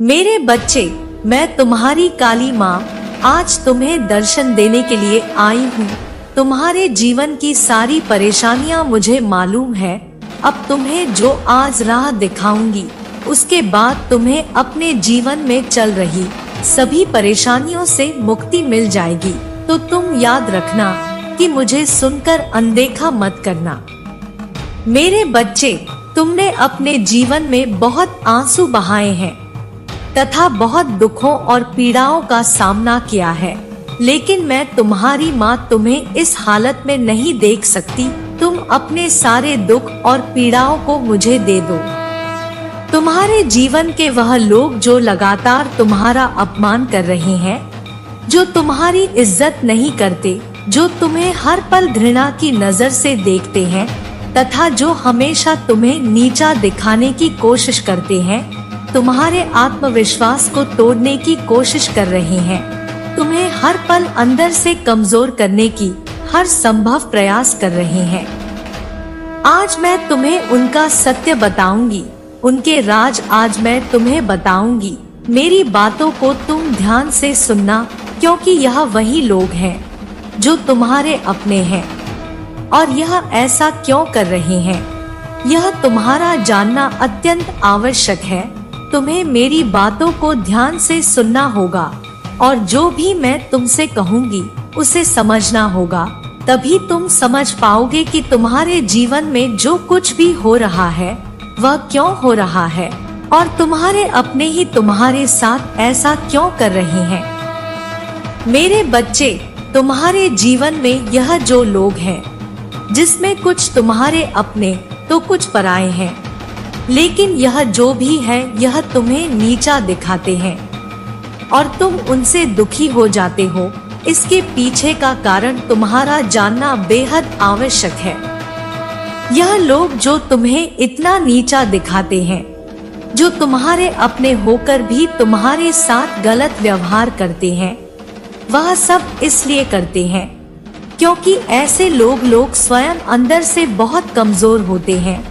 मेरे बच्चे, मैं तुम्हारी काली माँ आज तुम्हें दर्शन देने के लिए आई हूँ। तुम्हारे जीवन की सारी परेशानियाँ मुझे मालूम है। अब तुम्हें जो आज राह दिखाऊंगी, उसके बाद तुम्हें अपने जीवन में चल रही सभी परेशानियों से मुक्ति मिल जाएगी। तो तुम याद रखना कि मुझे सुनकर अनदेखा मत करना। मेरे बच्चे, तुमने अपने जीवन में बहुत आंसू बहाए हैं तथा बहुत दुखों और पीड़ाओं का सामना किया है, लेकिन मैं तुम्हारी माँ तुम्हें इस हालत में नहीं देख सकती। तुम अपने सारे दुख और पीड़ाओं को मुझे दे दो। तुम्हारे जीवन के वह लोग जो लगातार तुम्हारा अपमान कर रहे हैं, जो तुम्हारी इज्जत नहीं करते, जो तुम्हें हर पल घृणा की नजर से देखते हैं तथा जो हमेशा तुम्हें नीचा दिखाने की कोशिश करते हैं, तुम्हारे आत्मविश्वास को तोड़ने की कोशिश कर रहे हैं, तुम्हें हर पल अंदर से कमजोर करने की हर संभव प्रयास कर रहे हैं। आज मैं तुम्हें उनका सत्य बताऊंगी, उनके राज आज मैं तुम्हें बताऊंगी। मेरी बातों को तुम ध्यान से सुनना, क्योंकि यह वही लोग हैं जो तुम्हारे अपने हैं और यह ऐसा क्यों कर रहे हैं, यह तुम्हारा जानना अत्यंत आवश्यक है। तुम्हें मेरी बातों को ध्यान से सुनना होगा और जो भी मैं तुमसे कहूँगी उसे समझना होगा। तभी तुम समझ पाओगे कि तुम्हारे जीवन में जो कुछ भी हो रहा है वह क्यों हो रहा है और तुम्हारे अपने ही तुम्हारे साथ ऐसा क्यों कर रहे हैं। मेरे बच्चे, तुम्हारे जीवन में यह जो लोग हैं, जिसमें कुछ तुम्हारे अपने तो कुछ पराये हैं, लेकिन यह जो भी है यह तुम्हें नीचा दिखाते हैं और तुम उनसे दुखी हो जाते हो। इसके पीछे का कारण तुम्हारा जानना बेहद आवश्यक है। यह लोग जो तुम्हें इतना नीचा दिखाते हैं, जो तुम्हारे अपने होकर भी तुम्हारे साथ गलत व्यवहार करते हैं, वह सब इसलिए करते हैं क्योंकि ऐसे लोग स्वयं अंदर से बहुत कमजोर होते हैं।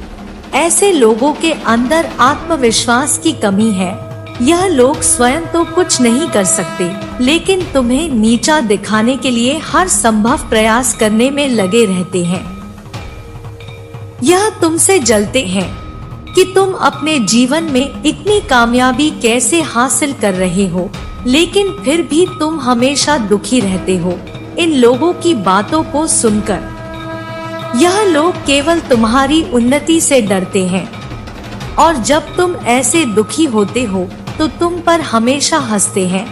ऐसे लोगों के अंदर आत्मविश्वास की कमी है। यह लोग स्वयं तो कुछ नहीं कर सकते, लेकिन तुम्हें नीचा दिखाने के लिए हर संभव प्रयास करने में लगे रहते हैं। यह तुमसे जलते हैं कि तुम अपने जीवन में इतनी कामयाबी कैसे हासिल कर रहे हो, लेकिन फिर भी तुम हमेशा दुखी रहते हो इन लोगों की बातों को सुनकर। यह लोग केवल तुम्हारी उन्नति से डरते हैं और जब तुम ऐसे दुखी होते हो तो तुम पर हमेशा हंसते हैं।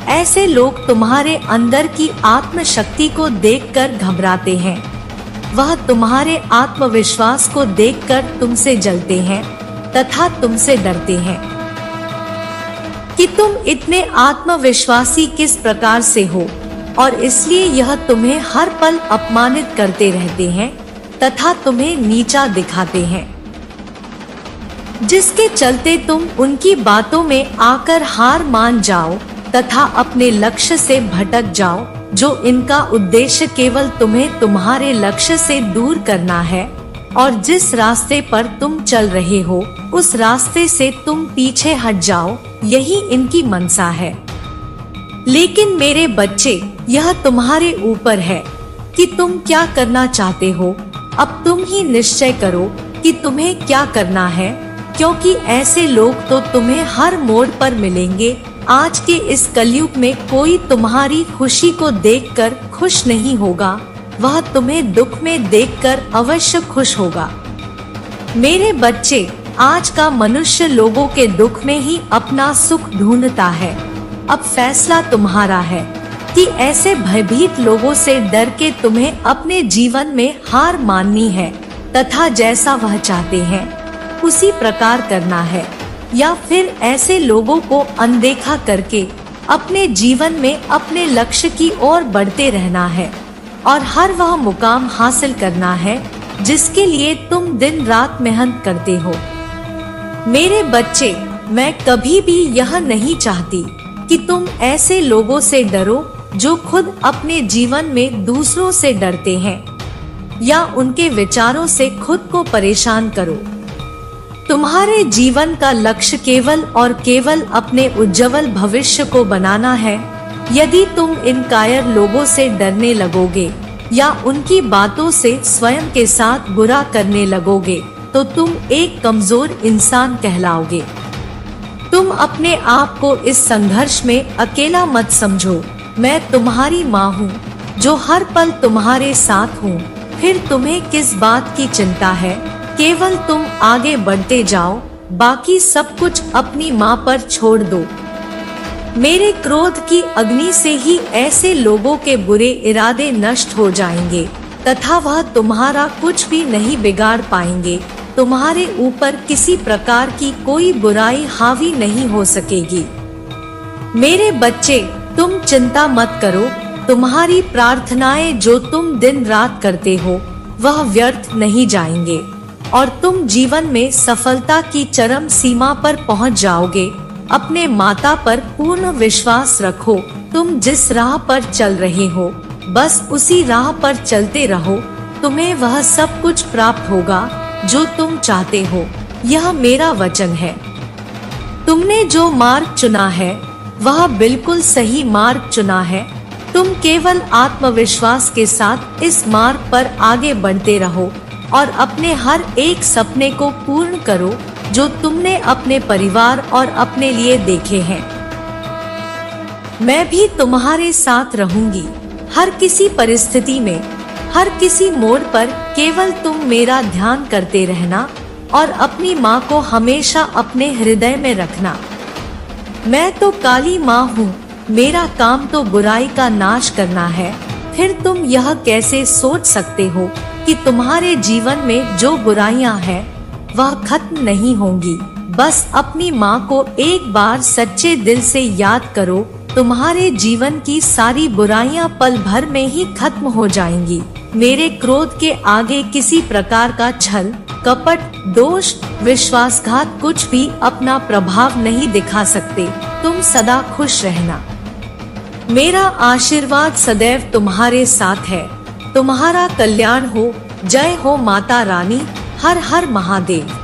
ऐसे लोग तुम्हारे अंदर की आत्मशक्ति को देखकर घबराते हैं। वह तुम्हारे आत्मविश्वास को देखकर तुमसे जलते हैं तथा तुमसे डरते हैं कि तुम इतने आत्मविश्वासी किस प्रकार से हो, और इसलिए यह तुम्हें हर पल अपमानित करते रहते हैं तथा तुम्हें नीचा दिखाते हैं, जिसके चलते तुम उनकी बातों में आकर हार मान जाओ तथा अपने लक्ष्य से भटक जाओ। जो इनका उद्देश्य केवल तुम्हें तुम्हारे लक्ष्य से दूर करना है और जिस रास्ते पर तुम चल रहे हो उस रास्ते से तुम पीछे हट जाओ, यही इनकी मनसा है। लेकिन मेरे बच्चे, यह तुम्हारे ऊपर है कि तुम क्या करना चाहते हो। अब तुम ही निश्चय करो कि तुम्हें क्या करना है, क्योंकि ऐसे लोग तो तुम्हें हर मोड़ पर मिलेंगे। आज के इस कलयुग में कोई तुम्हारी खुशी को देखकर खुश नहीं होगा, वह तुम्हें दुख में देखकर अवश्य खुश होगा। मेरे बच्चे, आज का मनुष्य लोगों के दुख में ही अपना सुख ढूंढता है। अब फैसला तुम्हारा है कि ऐसे भयभीत लोगों से डर के तुम्हें अपने जीवन में हार माननी है तथा जैसा वह चाहते हैं उसी प्रकार करना है, या फिर ऐसे लोगों को अनदेखा करके अपने जीवन में अपने लक्ष्य की ओर बढ़ते रहना है और हर वह मुकाम हासिल करना है जिसके लिए तुम दिन रात मेहनत करते हो। मेरे बच्चे, मैं कभी भी यह नहीं चाहती कि तुम ऐसे लोगों से डरो जो खुद अपने जीवन में दूसरों से डरते हैं या उनके विचारों से खुद को परेशान करो। तुम्हारे जीवन का लक्ष्य केवल और केवल अपने उज्जवल भविष्य को बनाना है। यदि तुम इन कायर लोगों से डरने लगोगे या उनकी बातों से स्वयं के साथ बुरा करने लगोगे तो तुम एक कमजोर इंसान कहलाओगे। तुम अपने आप को इस संघर्ष में अकेला मत समझो। मैं तुम्हारी माँ हूँ जो हर पल तुम्हारे साथ हूँ। फिर तुम्हें किस बात की चिंता है? केवल तुम आगे बढ़ते जाओ, बाकी सब कुछ अपनी माँ पर छोड़ दो। मेरे क्रोध की अग्नि से ही ऐसे लोगों के बुरे इरादे नष्ट हो जाएंगे तथा वह तुम्हारा कुछ भी नहीं बिगाड़ पाएंगे। तुम्हारे ऊपर किसी प्रकार की कोई बुराई हावी नहीं हो सकेगी। मेरे बच्चे, तुम चिंता मत करो। तुम्हारी प्रार्थनाएं जो तुम दिन रात करते हो वह व्यर्थ नहीं जाएंगे और तुम जीवन में सफलता की चरम सीमा पर पहुंच जाओगे। अपने माता पर पूर्ण विश्वास रखो। तुम जिस राह पर चल रहे हो बस उसी राह पर चलते रहो। तुम्हें वह सब कुछ प्राप्त होगा जो तुम चाहते हो। यह मेरा वचन है। तुमने जो मार्ग चुना है वह बिल्कुल सही मार्ग चुना है। तुम केवल आत्मविश्वास के साथ इस मार्ग पर आगे बढ़ते रहो और अपने हर एक सपने को पूर्ण करो जो तुमने अपने परिवार और अपने लिए देखे हैं। मैं भी तुम्हारे साथ रहूंगी हर किसी परिस्थिति में, हर किसी मोड़ पर। केवल तुम मेरा ध्यान करते रहना और अपनी माँ को हमेशा अपने हृदय में रखना। मैं तो काली माँ हूँ, मेरा काम तो बुराई का नाश करना है। फिर तुम यह कैसे सोच सकते हो कि तुम्हारे जीवन में जो बुराइयां हैं वह खत्म नहीं होंगी? बस अपनी माँ को एक बार सच्चे दिल से याद करो। तुम्हारे जीवन की सारी बुराइयां पल भर में ही खत्म हो जाएंगी। मेरे क्रोध के आगे किसी प्रकार का छल, कपट, दोष, विश्वासघात कुछ भी अपना प्रभाव नहीं दिखा सकते। तुम सदा खुश रहना। मेरा आशीर्वाद सदैव तुम्हारे साथ है। तुम्हारा कल्याण हो। जय हो माता रानी। हर हर महादेव।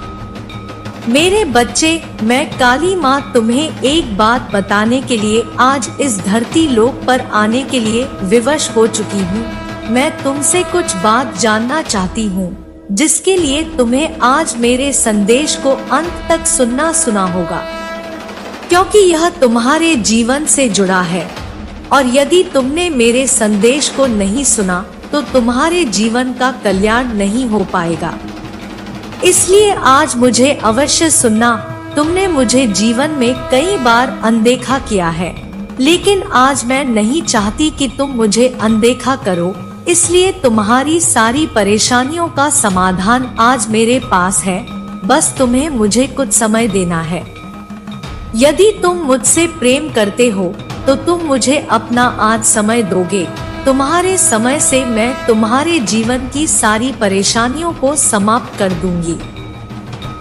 मेरे बच्चे, मैं काली माँ तुम्हें एक बात बताने के लिए आज इस धरती लोक पर आने के लिए विवश हो चुकी हूँ। मैं तुमसे कुछ बात जानना चाहती हूँ जिसके लिए तुम्हें आज मेरे संदेश को अंत तक सुनना होगा, क्योंकि यह तुम्हारे जीवन से जुड़ा है। और यदि तुमने मेरे संदेश को नहीं सुना तो तुम्हारे जीवन का कल्याण नहीं हो पाएगा। इसलिए आज मुझे अवश्य सुनना। तुमने मुझे जीवन में कई बार अनदेखा किया है, लेकिन आज मैं नहीं चाहती कि तुम मुझे अनदेखा करो। इसलिए तुम्हारी सारी परेशानियों का समाधान आज मेरे पास है। बस तुम्हें मुझे कुछ समय देना है। यदि तुम मुझसे प्रेम करते हो तो तुम मुझे अपना आज समय दोगे। तुम्हारे समय से मैं तुम्हारे जीवन की सारी परेशानियों को समाप्त कर दूंगी।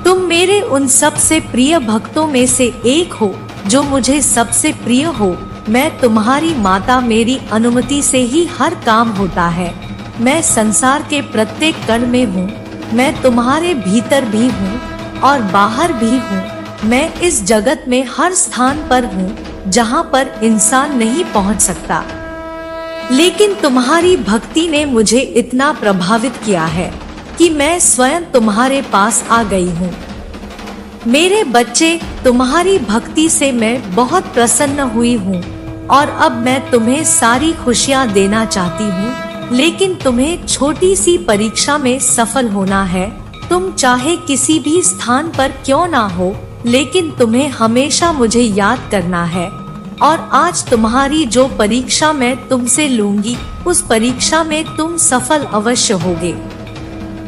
तुम मेरे उन सबसे प्रिय भक्तों में से एक हो जो मुझे सबसे प्रिय हो। मैं तुम्हारी माता, मेरी अनुमति से ही हर काम होता है। मैं संसार के प्रत्येक कण में हूँ। मैं तुम्हारे भीतर भी हूँ और बाहर भी हूँ। मैं इस जगत में हर स्थान पर हूँ जहाँ पर इंसान नहीं पहुँच सकता। लेकिन तुम्हारी भक्ति ने मुझे इतना प्रभावित किया है कि मैं स्वयं तुम्हारे पास आ गई हूँ। मेरे बच्चे, तुम्हारी भक्ति से मैं बहुत प्रसन्न हुई हूँ और अब मैं तुम्हें सारी खुशियाँ देना चाहती हूँ। लेकिन तुम्हें छोटी सी परीक्षा में सफल होना है। तुम चाहे किसी भी स्थान पर क्यों ना हो, लेकिन तुम्हें हमेशा मुझे याद करना है। और आज तुम्हारी जो परीक्षा मैं तुमसे लूंगी, उस परीक्षा में तुम सफल अवश्य होगे।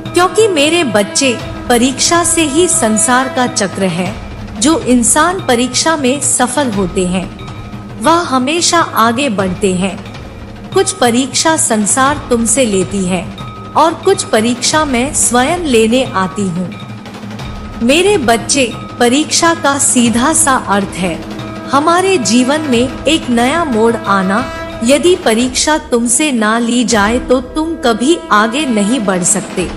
क्योंकि मेरे बच्चे, परीक्षा से ही संसार का चक्र है। जो इंसान परीक्षा में सफल होते हैं वह हमेशा आगे बढ़ते हैं। कुछ परीक्षा संसार तुमसे लेती है और कुछ परीक्षा मैं स्वयं लेने आती हूँ। मेरे बच्चे, परीक्षा का सीधा सा अर्थ है हमारे जीवन में एक नया मोड़ आना। यदि परीक्षा तुमसे ना ली जाए तो तुम कभी आगे नहीं बढ़ सकते।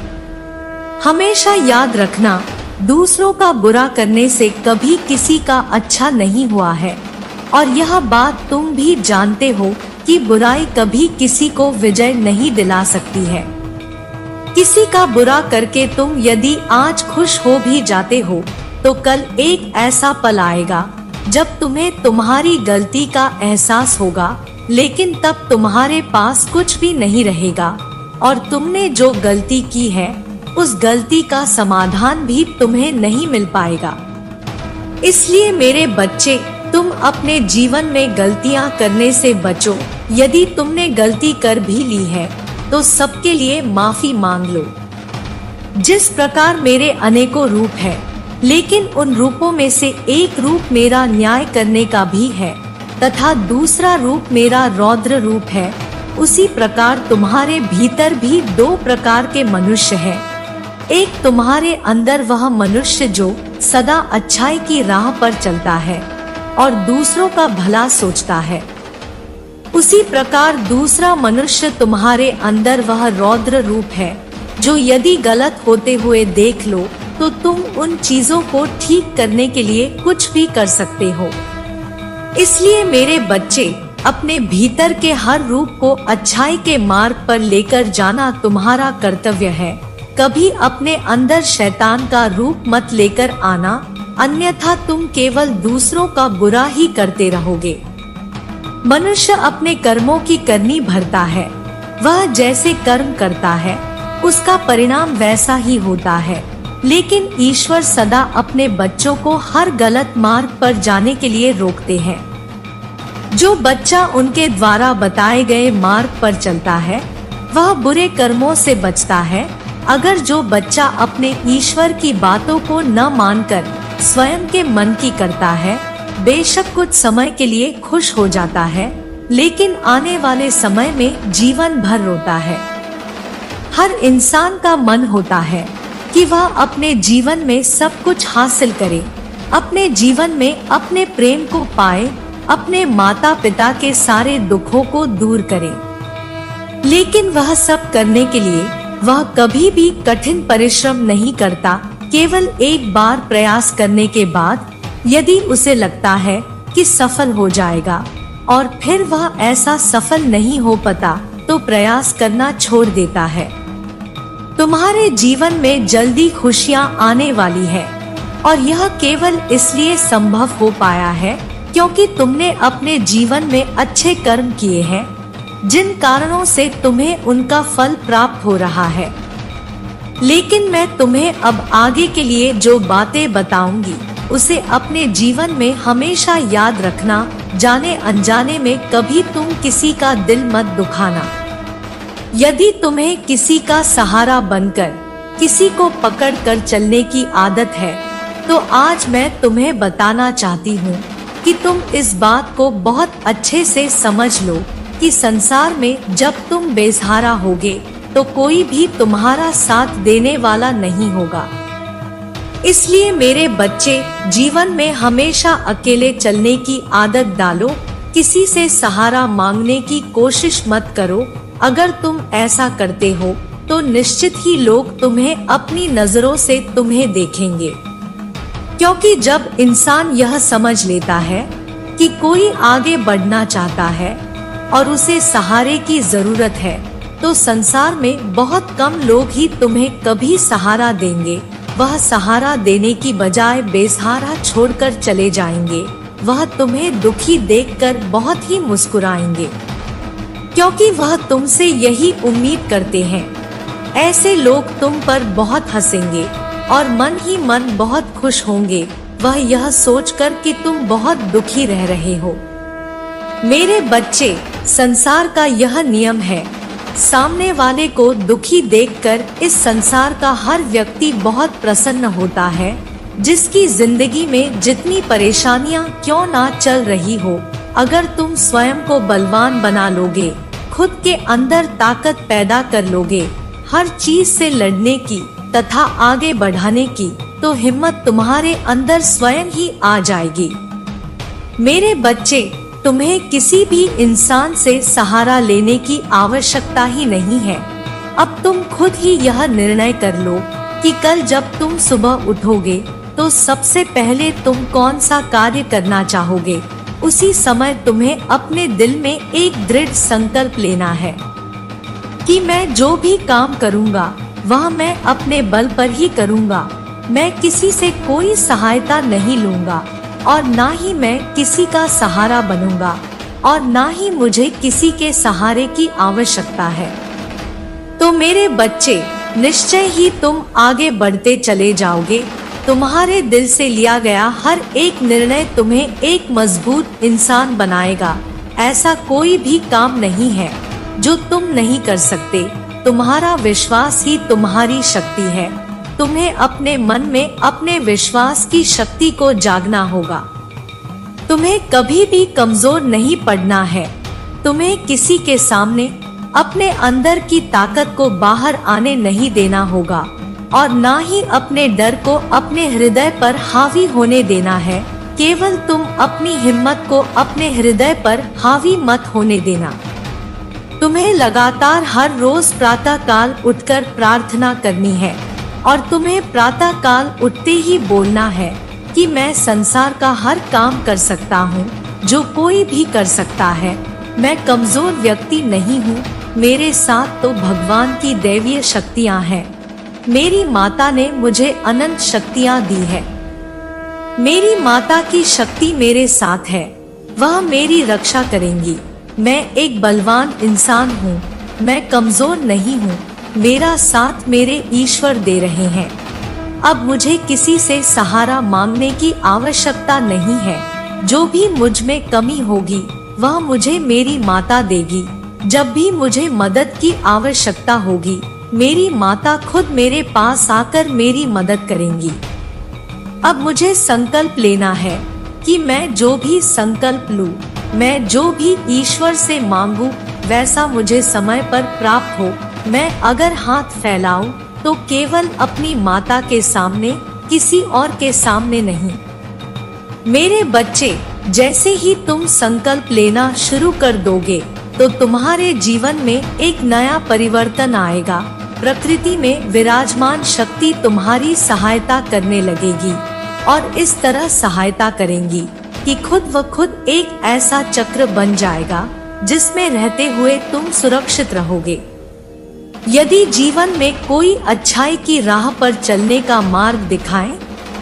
हमेशा याद रखना, दूसरों का बुरा करने से कभी किसी का अच्छा नहीं हुआ है, और यह बात तुम भी जानते हो कि बुराई कभी किसी को विजय नहीं दिला सकती है। किसी का बुरा करके तुम यदि आज खुश हो भी जाते हो, तो कल एक ऐसा पल आएगा जब तुम्हें तुम्हारी गलती का एहसास होगा, लेकिन तब तुम्हारे पास कुछ भी नहीं रहेगा, और तुमने जो गलती की है उस गलती का समाधान भी तुम्हें नहीं मिल पाएगा। इसलिए मेरे बच्चे, तुम अपने जीवन में गलतियां करने से बचो। यदि तुमने गलती कर भी ली है तो सबके लिए माफी मांग लो। जिस प्रकार मेरे अनेकों रूप है, लेकिन उन रूपों में से एक रूप मेरा न्याय करने का भी है, तथा दूसरा रूप मेरा रौद्र रूप है, उसी प्रकार तुम्हारे भीतर भी दो प्रकार के मनुष्य हैं। एक तुम्हारे अंदर वह मनुष्य जो सदा अच्छाई की राह पर चलता है और दूसरों का भला सोचता है। उसी प्रकार दूसरा मनुष्य तुम्हारे अंदर वह रौद्र रूप है जो यदि गलत होते हुए देख लो तो तुम उन चीजों को ठीक करने के लिए कुछ भी कर सकते हो। इसलिए मेरे बच्चे, अपने भीतर के हर रूप को अच्छाई के मार्ग पर लेकर जाना तुम्हारा कर्तव्य है। कभी अपने अंदर शैतान का रूप मत लेकर आना, अन्यथा तुम केवल दूसरों का बुरा ही करते रहोगे। मनुष्य अपने कर्मों की करनी भरता है। वह जैसे कर्म करता है उसका परिणाम वैसा ही होता है। लेकिन ईश्वर सदा अपने बच्चों को हर गलत मार्ग पर जाने के लिए रोकते हैं। जो बच्चा उनके द्वारा बताए गए मार्ग पर चलता है वह बुरे कर्मों से बचता है। अगर जो बच्चा अपने ईश्वर की बातों को न मानकर स्वयं के मन की करता है, बेशक कुछ समय के लिए खुश हो जाता है, लेकिन आने वाले समय में जीवन भर रोता है। हर इंसान का मन होता है कि वह अपने जीवन में सब कुछ हासिल करे, अपने जीवन में अपने प्रेम को पाए, अपने माता पिता के सारे दुखों को दूर करे। लेकिन वह सब करने के लिए वह कभी भी कठिन परिश्रम नहीं करता। केवल एक बार प्रयास करने के बाद यदि उसे लगता है कि सफल हो जाएगा और फिर वह ऐसा सफल नहीं हो पाता तो प्रयास करना छोड़ देता है। तुम्हारे जीवन में जल्दी खुशियां आने वाली है, और यह केवल इसलिए संभव हो पाया है क्योंकि तुमने अपने जीवन में अच्छे कर्म किए हैं, जिन कारणों से तुम्हें उनका फल प्राप्त हो रहा है। लेकिन मैं तुम्हें अब आगे के लिए जो बातें बताऊंगी उसे अपने जीवन में हमेशा याद रखना। जाने अनजाने में कभी तुम किसी का दिल मत दुखाना। यदि तुम्हें किसी का सहारा बनकर किसी को पकड़ कर चलने की आदत है, तो आज मैं तुम्हें बताना चाहती हूँ कि तुम इस बात को बहुत अच्छे से समझ लो कि संसार में जब तुम बेसहारा होगे तो कोई भी तुम्हारा साथ देने वाला नहीं होगा। इसलिए मेरे बच्चे, जीवन में हमेशा अकेले चलने की आदत डालो। किसी से सहारा मांगने की कोशिश मत करो। अगर तुम ऐसा करते हो तो निश्चित ही लोग तुम्हें अपनी नजरों से तुम्हें देखेंगे, क्योंकि जब इंसान यह समझ लेता है कि कोई आगे बढ़ना चाहता है और उसे सहारे की जरूरत है, तो संसार में बहुत कम लोग ही तुम्हें कभी सहारा देंगे। वह सहारा देने की बजाय बेसहारा छोड़कर चले जाएंगे। वह तुम्हें दुखी देखकर बहुत ही मुस्कुराएंगे, क्योंकि वह तुमसे यही उम्मीद करते हैं। ऐसे लोग तुम पर बहुत हंसेंगे और मन ही मन बहुत खुश होंगे, वह यह सोचकर कि तुम बहुत दुखी रह रहे हो। मेरे बच्चे, संसार का यह नियम है, सामने वाले को दुखी देखकर इस संसार का हर व्यक्ति बहुत प्रसन्न होता है। जिसकी जिंदगी में जितनी परेशानियां क्यों ना चल रही हो, अगर तुम स्वयं को बलवान बना लोगे, खुद के अंदर ताकत पैदा कर लोगे हर चीज से लड़ने की तथा आगे बढ़ाने की, तो हिम्मत तुम्हारे अंदर स्वयं ही आ जाएगी। मेरे बच्चे, तुम्हें किसी भी इंसान से सहारा लेने की आवश्यकता ही नहीं है। अब तुम खुद ही यह निर्णय कर लो कि कल जब तुम सुबह उठोगे तो सबसे पहले तुम कौन सा कार्य करना चाहोगे। उसी समय तुम्हें अपने दिल में एक दृढ़ संकल्प लेना है कि मैं जो भी काम करूँगा वह मैं अपने बल पर ही करूँगा। मैं किसी से कोई सहायता नहीं लूँगा और ना ही मैं किसी का सहारा बनूंगा और ना ही मुझे किसी के सहारे की आवश्यकता है। तो मेरे बच्चे, निश्चय ही तुम आगे बढ़ते चले जाओगे। तुम्हारे दिल से लिया गया हर एक निर्णय तुम्हें एक मजबूत इंसान बनाएगा। ऐसा कोई भी काम नहीं है जो तुम नहीं कर सकते। तुम्हारा विश्वास ही तुम्हारी शक्ति है। तुम्हें अपने मन में अपने विश्वास की शक्ति को जागना होगा। तुम्हें कभी भी कमजोर नहीं पड़ना है। तुम्हें किसी के सामने अपने अंदर की ताकत को बाहर आने नहीं देना होगा और ना ही अपने डर को अपने हृदय पर हावी होने देना है। केवल तुम अपनी हिम्मत को अपने हृदय पर हावी मत होने देना। तुम्हें लगातार हर रोज प्रातः काल उठकर प्रार्थना करनी है और तुम्हें प्रातः काल उठते ही बोलना है कि मैं संसार का हर काम कर सकता हूँ जो कोई भी कर सकता है। मैं कमजोर व्यक्ति नहीं हूँ, मेरे साथ तो भगवान की दैवीय शक्तियाँ हैं। मेरी माता ने मुझे अनंत शक्तियाँ दी है। मेरी माता की शक्ति मेरे साथ है, वह मेरी रक्षा करेंगी। मैं एक बलवान इंसान हूँ, मैं कमजोर नहीं हूँ। मेरा साथ मेरे ईश्वर दे रहे हैं। अब मुझे किसी से सहारा मांगने की आवश्यकता नहीं है। जो भी मुझ में कमी होगी वह मुझे मेरी माता देगी। जब भी मुझे मदद की आवश्यकता होगी मेरी माता खुद मेरे पास आकर मेरी मदद करेंगी। अब मुझे संकल्प लेना है कि मैं जो भी संकल्प लूं, मैं जो भी ईश्वर से मांगूं वैसा मुझे समय पर प्राप्त हो। मैं अगर हाथ फैलाऊं तो केवल अपनी माता के सामने, किसी और के सामने नहीं। मेरे बच्चे, जैसे ही तुम संकल्प लेना शुरू कर दोगे तो तुम्हारे जीवन में एक नया परिवर्तन आएगा। प्रकृति में विराजमान शक्ति तुम्हारी सहायता करने लगेगी और इस तरह सहायता करेंगी कि खुद व खुद एक ऐसा चक्र बन जाएगा जिसमें रहते हुए तुम सुरक्षित रहोगे। यदि जीवन में कोई अच्छाई की राह पर चलने का मार्ग दिखाए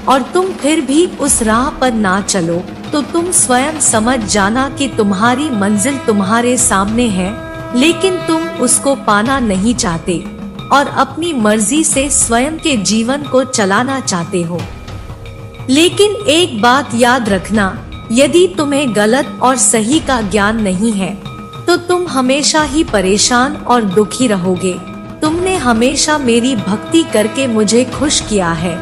और तुम फिर भी उस राह पर ना चलो तो तुम स्वयं समझ जाना कि तुम्हारी मंजिल तुम्हारे सामने है, लेकिन तुम उसको पाना नहीं चाहते और अपनी मर्जी से स्वयं के जीवन को चलाना चाहते हो। लेकिन एक बात याद रखना, यदि तुम्हें गलत और सही का ज्ञान नहीं है तो तुम हमेशा ही परेशान और दुखी रहोगे। तुमने हमेशा मेरी भक्ति करके मुझे खुश किया है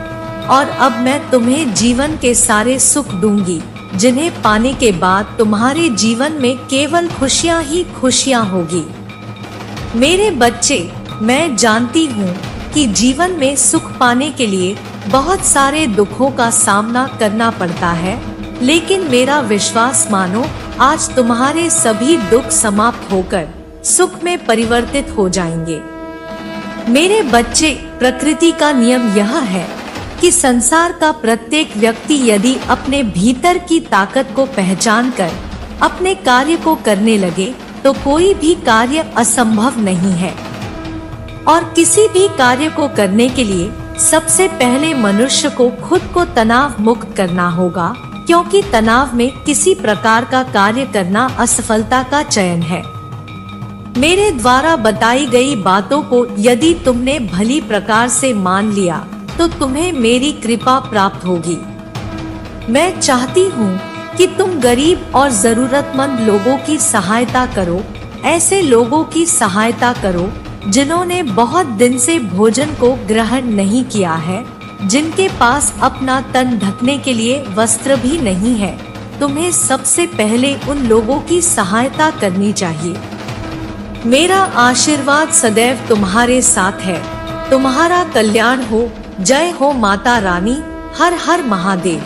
और अब मैं तुम्हें जीवन के सारे सुख दूंगी जिन्हें पाने के बाद तुम्हारे जीवन में केवल खुशियां ही खुशियां होगी। मेरे बच्चे, मैं जानती हूँ कि जीवन में सुख पाने के लिए बहुत सारे दुखों का सामना करना पड़ता है, लेकिन मेरा विश्वास मानो, आज तुम्हारे सभी दुख समाप्त होकर सुख में परिवर्तित हो जाएंगे। मेरे बच्चे, प्रकृति का नियम यह है कि संसार का प्रत्येक व्यक्ति यदि अपने भीतर की ताकत को पहचानकर अपने कार्य को करने लगे तो कोई भी कार्य असंभव नहीं है। और किसी भी कार्य को करने के लिए सबसे पहले मनुष्य को खुद को तनाव मुक्त करना होगा, क्योंकि तनाव में किसी प्रकार का कार्य करना असफलता का चयन है। मेरे द्वारा बताई गई बातों को यदि तुमने भली प्रकार से मान लिया तो तुम्हें मेरी कृपा प्राप्त होगी। मैं चाहती हूँ कि तुम गरीब और जरूरतमंद लोगों की सहायता करो, ऐसे लोगों की सहायता करो जिन्होंने बहुत दिन से भोजन को ग्रहण नहीं किया है, जिनके पास अपना तन ढकने के लिए वस्त्र भी नहीं है। तुम्हें सबसे पहले उन लोगों की सहायता करनी चाहिए। मेरा आशीर्वाद सदैव तुम्हारे साथ है। तुम्हारा कल्याण हो। जय हो माता रानी। हर हर महादेव।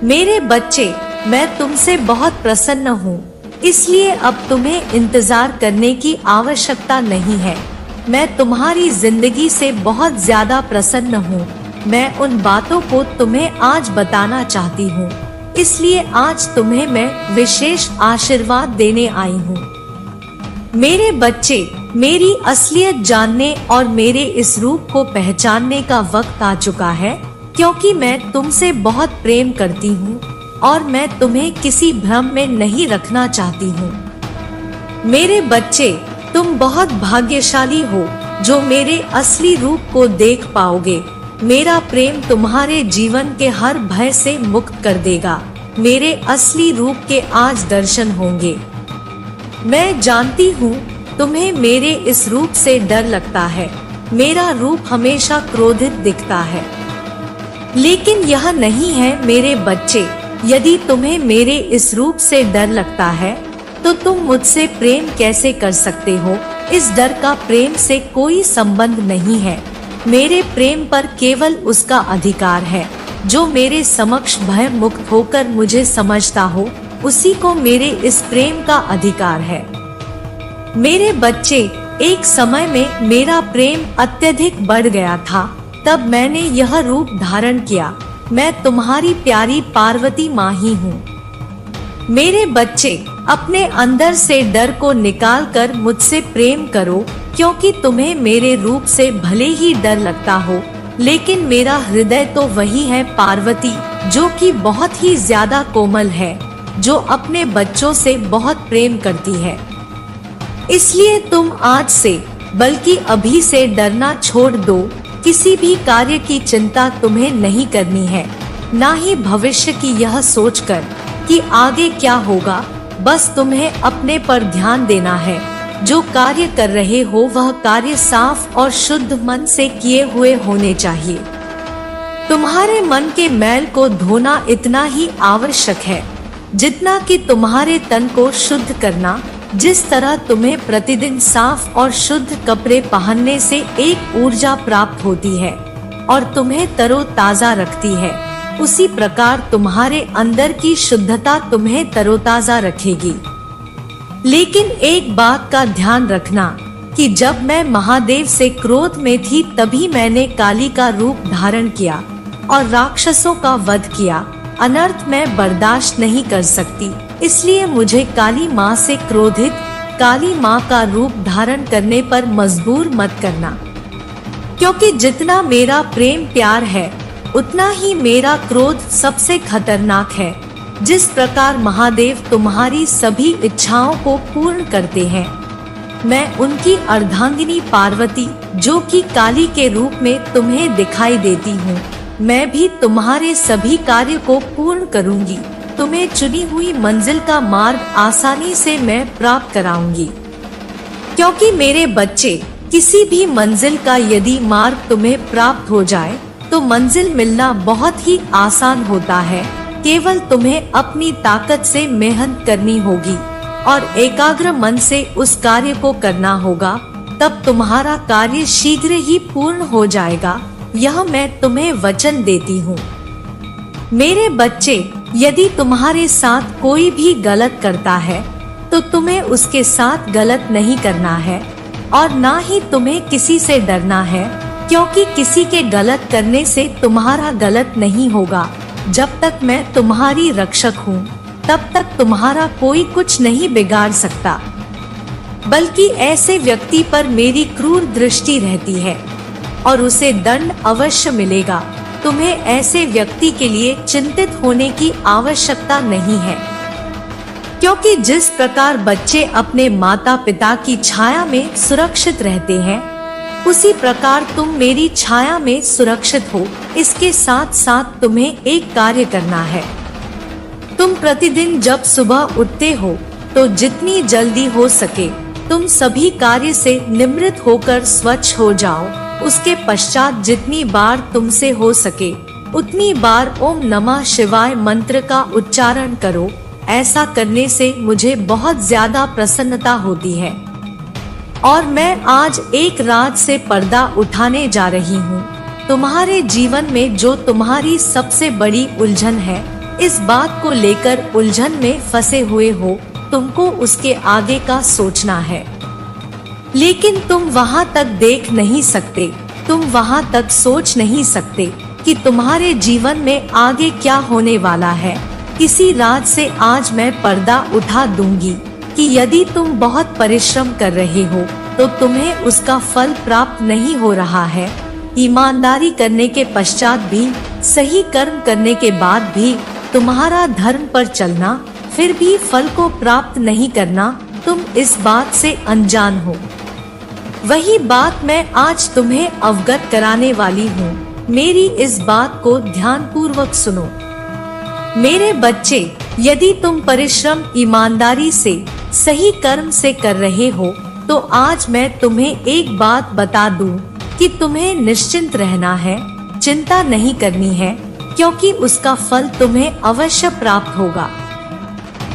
मेरे बच्चे, मैं तुमसे बहुत प्रसन्न हूँ, इसलिए अब तुम्हें इंतजार करने की आवश्यकता नहीं है। मैं तुम्हारी जिंदगी से बहुत ज्यादा प्रसन्न हूँ। मैं उन बातों को तुम्हें आज बताना चाहती हूँ, इसलिए आज तुम्हें मैं विशेष आशीर्वाद देने आई हूँ। मेरे बच्चे, मेरी असलियत जानने और मेरे इस रूप को पहचानने का वक्त आ चुका है, क्योंकि मैं तुमसे बहुत प्रेम करती हूँ और मैं तुम्हें किसी भ्रम में नहीं रखना चाहती हूँ। मेरे बच्चे, तुम बहुत भाग्यशाली हो जो मेरे असली रूप को देख पाओगे। मेरा प्रेम तुम्हारे जीवन के हर भय से मुक्त कर देगा। मेरे असली रूप के आज दर्शन होंगे। मैं जानती हूँ तुम्हें मेरे इस रूप से डर लगता है। मेरा रूप हमेशा क्रोधित दिखता है, लेकिन यह नहीं है मेरे बच्चे। यदि तुम्हें मेरे इस रूप से डर लगता है तो तुम मुझसे प्रेम कैसे कर सकते हो? इस डर का प्रेम से कोई संबंध नहीं है। मेरे प्रेम पर केवल उसका अधिकार है जो मेरे समक्ष भय मुक्त होकर मुझे समझता हो, उसी को मेरे इस प्रेम का अधिकार है। मेरे बच्चे, एक समय में मेरा प्रेम अत्यधिक बढ़ गया था, तब मैंने यह रूप धारण किया। मैं तुम्हारी प्यारी पार्वती माँ ही हूँ। मेरे बच्चे, अपने अंदर से डर को निकालकर मुझसे प्रेम करो, क्योंकि तुम्हें मेरे रूप से भले ही डर लगता हो, लेकिन मेरा हृदय तो वही है पार्वती, जो कि बहुत ही ज्यादा कोमल है, जो अपने बच्चों से बहुत प्रेम करती है। इसलिए तुम आज से, बल्कि अभी से डरना छोड़ दो। किसी भी कार्य की चिंता तुम्हें नहीं करनी है, ना ही भविष्य की यह सोचकर कि आगे क्या होगा। बस तुम्हें अपने पर ध्यान देना है। जो कार्य कर रहे हो वह कार्य साफ और शुद्ध मन से किए हुए होने चाहिए। तुम्हारे मन के मैल को धोना इतना ही आवश्यक है जितना कि तुम्हारे तन को शुद्ध करना। जिस तरह तुम्हें प्रतिदिन साफ और शुद्ध कपड़े पहनने से एक ऊर्जा प्राप्त होती है और तुम्हें तरोताजा रखती है, उसी प्रकार तुम्हारे अंदर की शुद्धता तुम्हें तरोताजा रखेगी। लेकिन एक बात का ध्यान रखना कि जब मैं महादेव से क्रोध में थी तभी मैंने काली का रूप धारण किया और राक्षसों का वध किया। अनर्थ मैं बर्दाश्त नहीं कर सकती, इसलिए मुझे काली माँ से क्रोधित, काली माँ का रूप धारण करने पर मजबूर मत करना, क्योंकि जितना मेरा प्रेम प्यार है उतना ही मेरा क्रोध सबसे खतरनाक है। जिस प्रकार महादेव तुम्हारी सभी इच्छाओं को पूर्ण करते हैं, मैं उनकी अर्धांगिनी पार्वती, जो कि काली के रूप में तुम्हें दिखाई देती हूँ, मैं भी तुम्हारे सभी कार्य को पूर्ण करूँगी। तुम्हें चुनी हुई मंजिल का मार्ग आसानी से मैं प्राप्त कराऊंगी, क्योंकि मेरे बच्चे, किसी भी मंजिल का यदि मार्ग तुम्हें प्राप्त हो जाए तो मंजिल मिलना बहुत ही आसान होता है। केवल तुम्हें अपनी ताकत से मेहनत करनी होगी और एकाग्र मन से उस कार्य को करना होगा, तब तुम्हारा कार्य शीघ्र ही पूर्ण हो जाएगा। यह मैं तुम्हें वचन देती हूँ। मेरे बच्चे, यदि तुम्हारे साथ कोई भी गलत करता है तो तुम्हें उसके साथ गलत नहीं करना है और ना ही तुम्हें किसी से डरना है, क्योंकि किसी के गलत करने से तुम्हारा गलत नहीं होगा। जब तक मैं तुम्हारी रक्षक हूँ तब तक तुम्हारा कोई कुछ नहीं बिगाड़ सकता, बल्कि ऐसे व्यक्ति पर मेरी क्रूर दृष्टि रहती है और उसे दंड अवश्य मिलेगा। तुम्हें ऐसे व्यक्ति के लिए चिंतित होने की आवश्यकता नहीं है, क्योंकि जिस प्रकार बच्चे अपने माता पिता की छाया में सुरक्षित रहते हैं, उसी प्रकार तुम मेरी छाया में सुरक्षित हो। इसके साथ साथ तुम्हें एक कार्य करना है। तुम प्रतिदिन जब सुबह उठते हो तो जितनी जल्दी हो सके तुम सभी कार्य से निवृत्त होकर स्वच्छ हो जाओ। उसके पश्चात जितनी बार तुमसे हो सके उतनी बार ओम नमः शिवाय मंत्र का उच्चारण करो। ऐसा करने से मुझे बहुत ज्यादा प्रसन्नता होती है और मैं आज एक रात से पर्दा उठाने जा रही हूँ। तुम्हारे जीवन में जो तुम्हारी सबसे बड़ी उलझन है, इस बात को लेकर उलझन में फंसे हुए हो, तुमको उसके आगे का सोचना है। लेकिन तुम वहां तक देख नहीं सकते, तुम वहां तक सोच नहीं सकते कि तुम्हारे जीवन में आगे क्या होने वाला है। इसी राज से आज मैं पर्दा उठा दूंगी कि यदि तुम बहुत परिश्रम कर रहे हो तो तुम्हें उसका फल प्राप्त नहीं हो रहा है। ईमानदारी करने के पश्चात भी, सही कर्म करने के बाद भी तुम्हारा धर्म पर चलना, फिर भी फल को प्राप्त नहीं करना, तुम इस बात से अनजान हो। वही बात मैं आज तुम्हें अवगत कराने वाली हूँ। मेरी इस बात को ध्यान पूर्वक सुनो। मेरे बच्चे, यदि तुम परिश्रम ईमानदारी से, सही कर्म से कर रहे हो तो आज मैं तुम्हें एक बात बता दूं कि तुम्हें निश्चिंत रहना है, चिंता नहीं करनी है, क्योंकि उसका फल तुम्हें अवश्य प्राप्त होगा।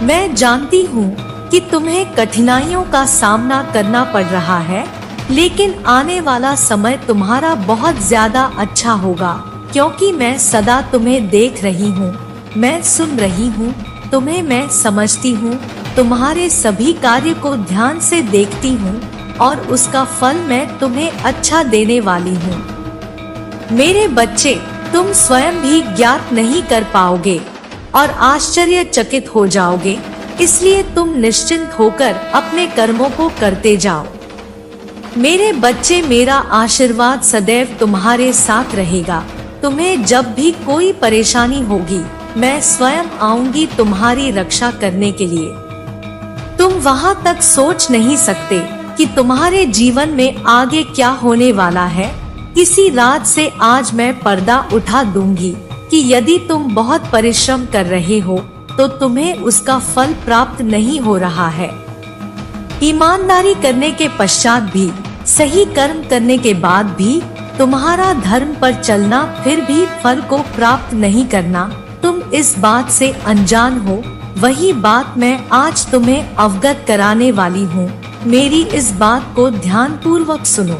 मैं जानती हूँ कि तुम्हें कठिनाइयों का सामना करना पड़ रहा है, लेकिन आने वाला समय तुम्हारा बहुत ज्यादा अच्छा होगा, क्योंकि मैं सदा तुम्हें देख रही हूँ, मैं सुन रही हूँ, तुम्हें मैं समझती हूँ, तुम्हारे सभी कार्य को ध्यान से देखती हूँ और उसका फल मैं तुम्हें अच्छा देने वाली हूँ। मेरे बच्चे, तुम स्वयं भी ज्ञात नहीं कर पाओगे और आश्चर्यचकित हो जाओगे, इसलिए तुम निश्चिंत होकर अपने कर्मों को करते जाओ। मेरे बच्चे, मेरा आशीर्वाद सदैव तुम्हारे साथ रहेगा। तुम्हें जब भी कोई परेशानी होगी, मैं स्वयं आऊंगी तुम्हारी रक्षा करने के लिए। तुम वहां तक सोच नहीं सकते कि तुम्हारे जीवन में आगे क्या होने वाला है। इसी राज से आज मैं पर्दा उठा दूंगी कि यदि तुम बहुत परिश्रम कर रहे हो तो तुम्हें उसका फल प्राप्त नहीं हो रहा है। ईमानदारी करने के पश्चात भी, सही कर्म करने के बाद भी तुम्हारा धर्म पर चलना, फिर भी फल को प्राप्त नहीं करना, तुम इस बात से अनजान हो। वही बात मैं आज तुम्हें अवगत कराने वाली हूँ। मेरी इस बात को ध्यान पूर्वक सुनो।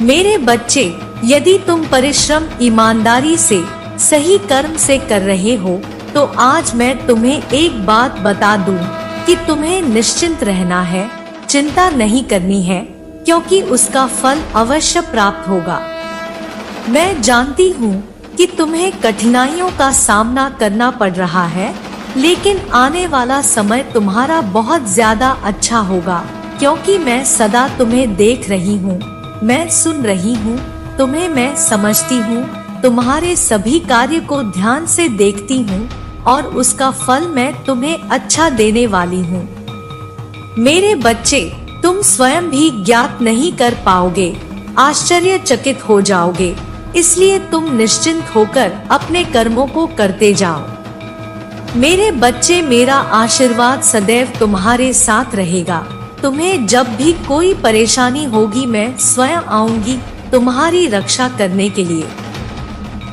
मेरे बच्चे, यदि तुम परिश्रम ईमानदारी से, सही कर्म से कर रहे हो तो आज मैं तुम्हें एक बात बता दूं कि तुम्हें निश्चिंत रहना है, चिंता नहीं करनी है, क्योंकि उसका फल अवश्य प्राप्त होगा। मैं जानती हूँ कि तुम्हें कठिनाइयों का सामना करना पड़ रहा है, लेकिन आने वाला समय तुम्हारा बहुत ज्यादा अच्छा होगा, क्योंकि मैं सदा तुम्हें देख रही हूँ, मैं सुन रही हूँ, तुम्हें मैं समझती हूँ, तुम्हारे सभी कार्य को ध्यान से देखती हूँ और उसका फल मैं तुम्हें अच्छा देने वाली हूँ। मेरे बच्चे, तुम स्वयं भी ज्ञात नहीं कर पाओगे, आश्चर्यचकित हो जाओगे, इसलिए तुम निश्चिंत होकर अपने कर्मों को करते जाओ। मेरे बच्चे, मेरा आशीर्वाद सदैव तुम्हारे साथ रहेगा। तुम्हें जब भी कोई परेशानी होगी, मैं स्वयं आऊंगी तुम्हारी रक्षा करने के लिए।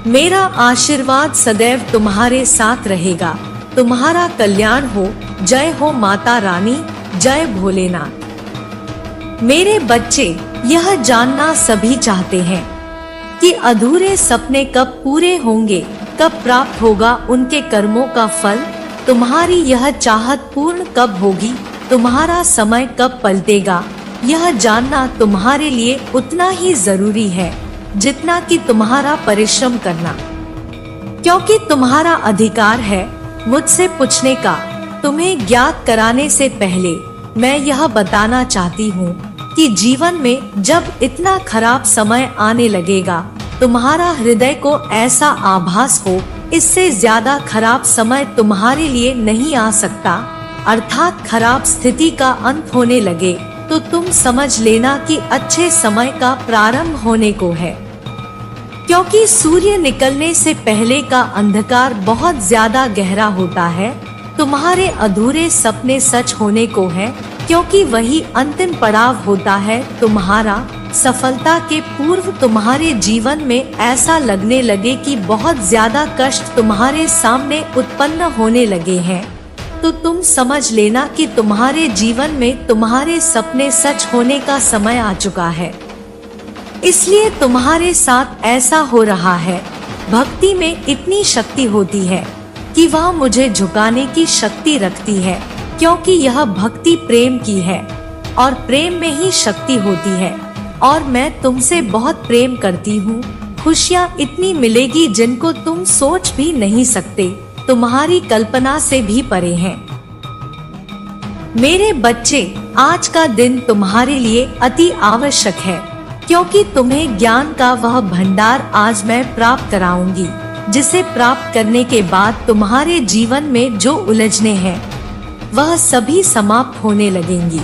मेरा आशीर्वाद सदैव तुम्हारे साथ रहेगा। तुम्हारा कल्याण हो। जय हो माता रानी, जय भोलेनाथ। मेरे बच्चे, यह जानना सभी चाहते हैं कि अधूरे सपने कब पूरे होंगे, कब प्राप्त होगा उनके कर्मों का फल। तुम्हारी यह चाहत पूर्ण कब होगी, तुम्हारा समय कब पलटेगा, यह जानना तुम्हारे लिए उतना ही जरूरी है जितना कि तुम्हारा परिश्रम करना, क्योंकि तुम्हारा अधिकार है मुझसे पूछने का। तुम्हें ज्ञात कराने से पहले मैं यह बताना चाहती हूँ कि जीवन में जब इतना खराब समय आने लगेगा, तुम्हारा हृदय को ऐसा आभास हो इससे ज्यादा खराब समय तुम्हारे लिए नहीं आ सकता, अर्थात खराब स्थिति का अंत होने लगे, तो तुम समझ लेना कि अच्छे समय का प्रारंभ होने को है। क्योंकि सूर्य निकलने से पहले का अंधकार बहुत ज्यादा गहरा होता है। तुम्हारे अधूरे सपने सच होने को है, क्योंकि वही अंतिम पड़ाव होता है तुम्हारा। सफलता के पूर्व तुम्हारे जीवन में ऐसा लगने लगे कि बहुत ज्यादा कष्ट तुम्हारे सामने उत्पन्न होने लगे हैं, तो तुम समझ लेना कि तुम्हारे जीवन में तुम्हारे सपने सच होने का समय आ चुका है। इसलिए तुम्हारे साथ ऐसा हो रहा है। भक्ति में इतनी शक्ति होती है कि वह मुझे झुकाने की शक्ति रखती है, क्योंकि यह भक्ति प्रेम की है। और प्रेम में ही शक्ति होती है और मैं तुमसे बहुत प्रेम करती हूँ। खुशियाँ इतनी मिलेगी जिनको तुम सोच भी नहीं सकते, तुम्हारी कल्पना से भी परे हैं। मेरे बच्चे, आज का दिन तुम्हारे लिए अति आवश्यक है, क्योंकि तुम्हें ज्ञान का वह भंडार आज मैं प्राप्त कराऊंगी, जिसे प्राप्त करने के बाद तुम्हारे जीवन में जो उलझने हैं वह सभी समाप्त होने लगेंगी।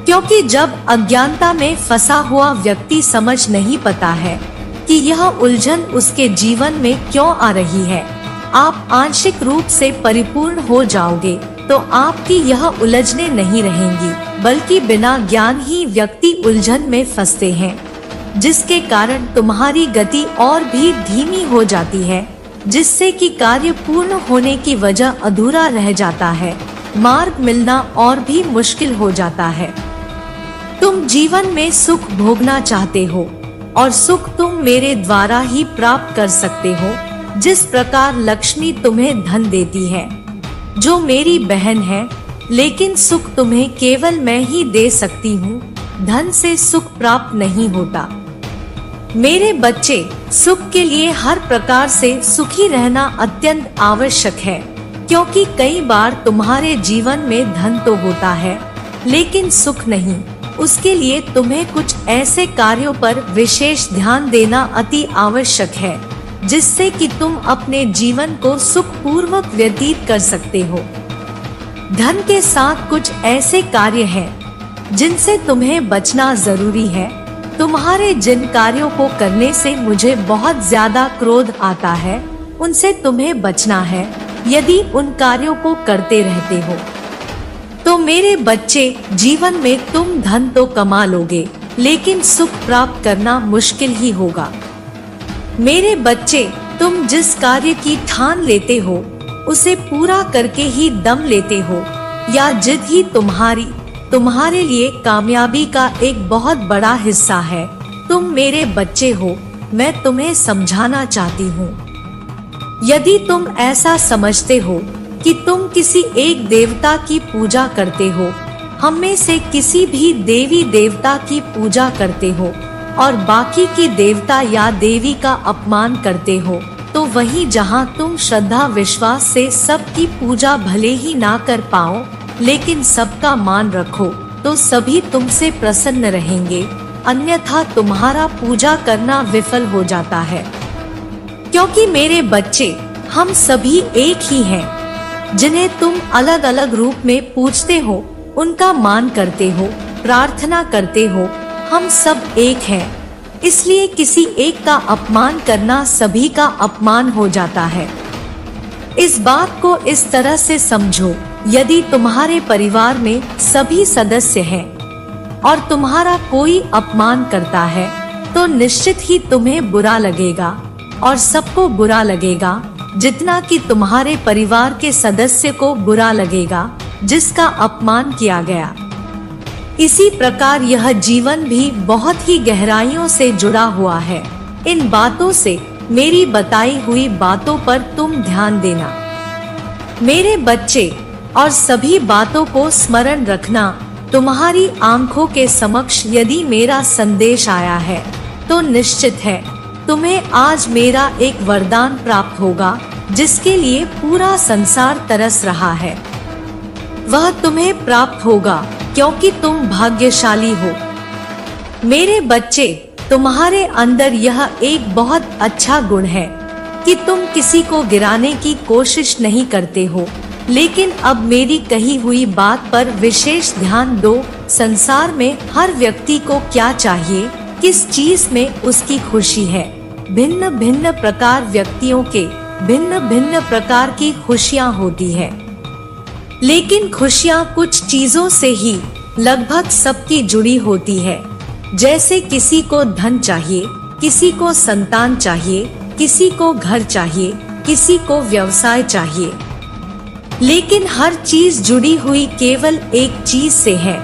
क्योंकि जब अज्ञानता में फंसा हुआ व्यक्ति समझ नहीं पाता है कि यह उलझन उसके जीवन में क्यों आ रही है, आप आंशिक रूप से परिपूर्ण हो जाओगे तो आपकी यह उलझने नहीं रहेंगी, बल्कि बिना ज्ञान ही व्यक्ति उलझन में फंसते हैं, जिसके कारण तुम्हारी गति और भी धीमी हो जाती है, जिससे कि कार्य पूर्ण होने की वजह अधूरा रह जाता है, मार्ग मिलना और भी मुश्किल हो जाता है। तुम जीवन में सुख भोगना चाहते हो और सुख तुम मेरे द्वारा ही प्राप्त कर सकते हो। जिस प्रकार लक्ष्मी तुम्हें धन देती है, जो मेरी बहन है, लेकिन सुख तुम्हें केवल मैं ही दे सकती हूँ। धन से सुख प्राप्त नहीं होता। मेरे बच्चे, सुख के लिए हर प्रकार से सुखी रहना अत्यंत आवश्यक है, क्योंकि कई बार तुम्हारे जीवन में धन तो होता है लेकिन सुख नहीं। उसके लिए तुम्हें कुछ ऐसे कार्यों पर विशेष ध्यान देना अति आवश्यक है, जिससे कि तुम अपने जीवन को सुखपूर्वक व्यतीत कर सकते हो। धन के साथ कुछ ऐसे कार्य हैं जिनसे तुम्हें बचना जरूरी है। तुम्हारे जिन कार्यों को करने से मुझे बहुत ज्यादा क्रोध आता है, उनसे तुम्हें बचना है। यदि उन कार्यों को करते रहते हो तो मेरे बच्चे, जीवन में तुम धन तो कमा लोगे, लेकिन सुख प्राप्त करना मुश्किल ही होगा। मेरे बच्चे, तुम जिस कार्य की ठान लेते हो उसे पूरा करके ही दम लेते हो। या जिद ही तुम्हारे लिए कामयाबी का एक बहुत बड़ा हिस्सा है। तुम मेरे बच्चे हो, मैं तुम्हें समझाना चाहती हूँ। यदि तुम ऐसा समझते हो कि तुम किसी एक देवता की पूजा करते हो, हम में से किसी भी देवी देवता की पूजा करते हो और बाकी की देवता या देवी का अपमान करते हो, तो वहीं जहां तुम श्रद्धा विश्वास से सबकी पूजा भले ही ना कर पाओ, लेकिन सबका मान रखो, तो सभी तुमसे प्रसन्न रहेंगे। अन्यथा तुम्हारा पूजा करना विफल हो जाता है। क्योंकि मेरे बच्चे, हम सभी एक ही हैं। जिन्हें तुम अलग अलग रूप में पूजते हो, उनका मान करते हो, प्रार्थना करते हो, हम सब एक हैं। इसलिए किसी एक का अपमान करना सभी का अपमान हो जाता है। इस बात को इस तरह से समझो, यदि तुम्हारे परिवार में सभी सदस्य हैं और तुम्हारा कोई अपमान करता है, तो निश्चित ही तुम्हें बुरा लगेगा और सबको बुरा लगेगा, जितना कि तुम्हारे परिवार के सदस्य को बुरा लगेगा जिसका अपमान किया गया। इसी प्रकार यह जीवन भी बहुत ही गहराइयों से जुड़ा हुआ है। इन बातों से, मेरी बताई हुई बातों पर तुम ध्यान देना मेरे बच्चे, और सभी बातों को स्मरण रखना। तुम्हारी आंखों के समक्ष यदि मेरा संदेश आया है, तो निश्चित है तुम्हें आज मेरा एक वरदान प्राप्त होगा, जिसके लिए पूरा संसार तरस रहा है। वह तुम्हें प्राप्त होगा क्योंकि तुम भाग्यशाली हो। मेरे बच्चे, तुम्हारे अंदर यह एक बहुत अच्छा गुण है कि तुम किसी को गिराने की कोशिश नहीं करते हो। लेकिन अब मेरी कही हुई बात पर विशेष ध्यान दो। संसार में हर व्यक्ति को क्या चाहिए, किस चीज में उसकी खुशी है। भिन्न भिन्न प्रकार व्यक्तियों के भिन्न भिन्न प्रकार की खुशियाँ होती है, लेकिन खुशियाँ कुछ चीजों से ही लगभग सबकी जुड़ी होती है। जैसे किसी को धन चाहिए, किसी को संतान चाहिए, किसी को घर चाहिए, किसी को व्यवसाय चाहिए, लेकिन हर चीज जुड़ी हुई केवल एक चीज से है,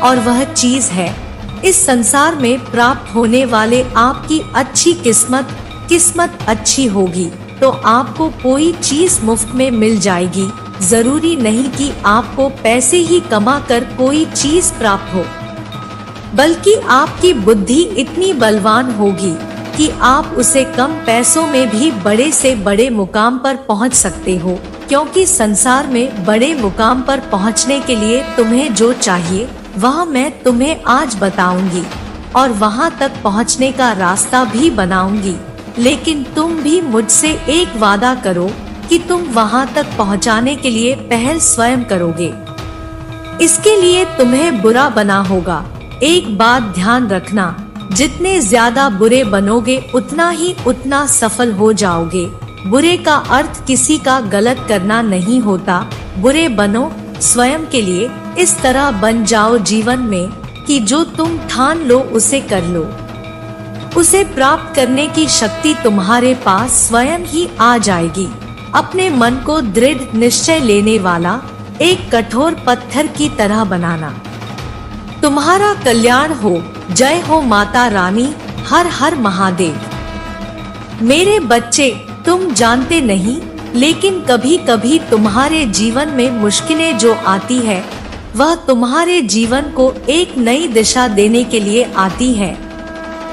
और वह चीज है इस संसार में प्राप्त होने वाले आपकी अच्छी किस्मत अच्छी होगी तो आपको कोई चीज मुफ्त में मिल जाएगी, जरूरी नहीं कि आपको पैसे ही कमा कर कोई चीज प्राप्त हो, बल्कि आपकी बुद्धि इतनी बलवान होगी कि आप उसे कम पैसों में भी बड़े से बड़े मुकाम पर पहुंच सकते हो। क्योंकि संसार में बड़े मुकाम पर पहुंचने के लिए तुम्हें जो चाहिए वह मैं तुम्हें आज बताऊंगी और वहां तक पहुंचने का रास्ता भी बनाऊंगी। लेकिन तुम भी मुझसे एक वादा करो कि तुम वहां तक पहुंचाने के लिए पहल स्वयं करोगे। इसके लिए तुम्हें बुरा बना होगा। एक बात ध्यान रखना, जितने ज्यादा बुरे बनोगे उतना सफल हो जाओगे। बुरे का अर्थ किसी का गलत करना नहीं होता। बुरे बनो स्वयं के लिए, इस तरह बन जाओ जीवन में कि जो तुम ठान लो उसे कर लो। उसे प्राप्त करने की शक्ति तुम्हारे पास स्वयं ही आ जाएगी। अपने मन को दृढ़ निश्चय लेने वाला एक कठोर पत्थर की तरह बनाना। तुम्हारा कल्याण हो। जय हो माता रानी। हर हर महादेव। मेरे बच्चे, तुम जानते नहीं, लेकिन कभी कभी तुम्हारे जीवन में मुश्किलें जो आती है वह तुम्हारे जीवन को एक नई दिशा देने के लिए आती है।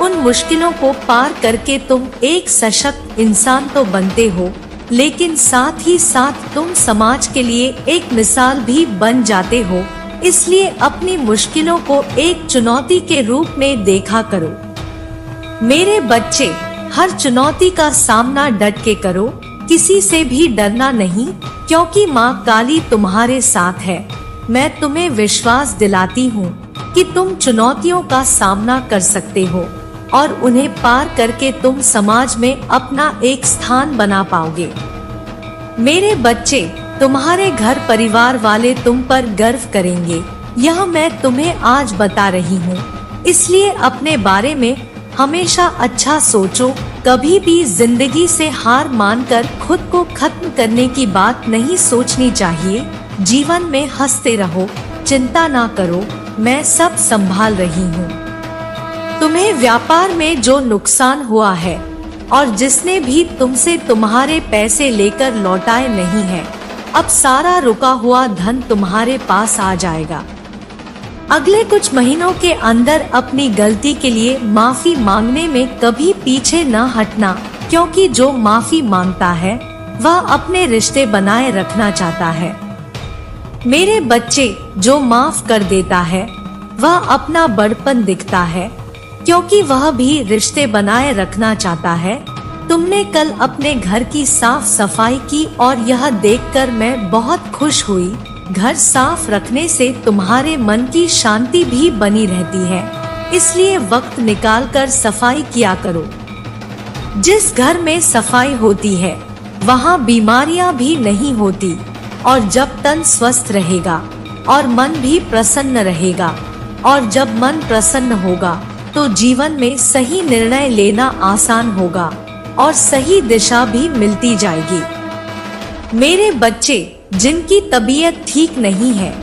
उन मुश्किलों को पार करके तुम एक सशक्त इंसान तो बनते हो, लेकिन साथ ही साथ तुम समाज के लिए एक मिसाल भी बन जाते हो। इसलिए अपनी मुश्किलों को एक चुनौती के रूप में देखा करो। मेरे बच्चे, हर चुनौती का सामना डट के करो, किसी से भी डरना नहीं, क्योंकि माँ काली तुम्हारे साथ है। मैं तुम्हें विश्वास दिलाती हूँ कि तुम चुनौतियों का सामना कर सकते हो और उन्हें पार करके तुम समाज में अपना एक स्थान बना पाओगे। मेरे बच्चे, तुम्हारे घर परिवार वाले तुम पर गर्व करेंगे, यह मैं तुम्हें आज बता रही हूँ। इसलिए अपने बारे में हमेशा अच्छा सोचो। कभी भी जिंदगी से हार मानकर खुद को खत्म करने की बात नहीं सोचनी चाहिए। जीवन में हंसते रहो, चिंता ना करो, मैं सब संभाल रही हूँ। तुम्हें व्यापार में जो नुकसान हुआ है और जिसने भी तुमसे तुम्हारे पैसे लेकर लौटाए नहीं है, अब सारा रुका हुआ धन तुम्हारे पास आ जाएगा। अगले कुछ महीनों के अंदर अपनी गलती के लिए माफी मांगने में कभी पीछे न हटना, क्योंकि जो माफी मांगता है वह अपने रिश्ते बनाए रखना चाहता है। मेरे बच्चे, जो माफ कर देता है वह अपना बड़पन दिखता है, क्योंकि वह भी रिश्ते बनाए रखना चाहता है। तुमने कल अपने घर की साफ सफाई की और यह देखकर मैं बहुत खुश हुई। घर साफ रखने से तुम्हारे मन की शांति भी बनी रहती है, इसलिए वक्त निकालकर सफाई किया करो। जिस घर में सफाई होती है वहाँ बीमारियाँ भी नहीं होती, और जब तन स्वस्थ रहेगा और मन भी प्रसन्न रहेगा, और जब मन प्रसन्न होगा तो जीवन में सही निर्णय लेना आसान होगा और सही दिशा भी मिलती जाएगी। मेरे बच्चे, जिनकी तबीयत ठीक नहीं है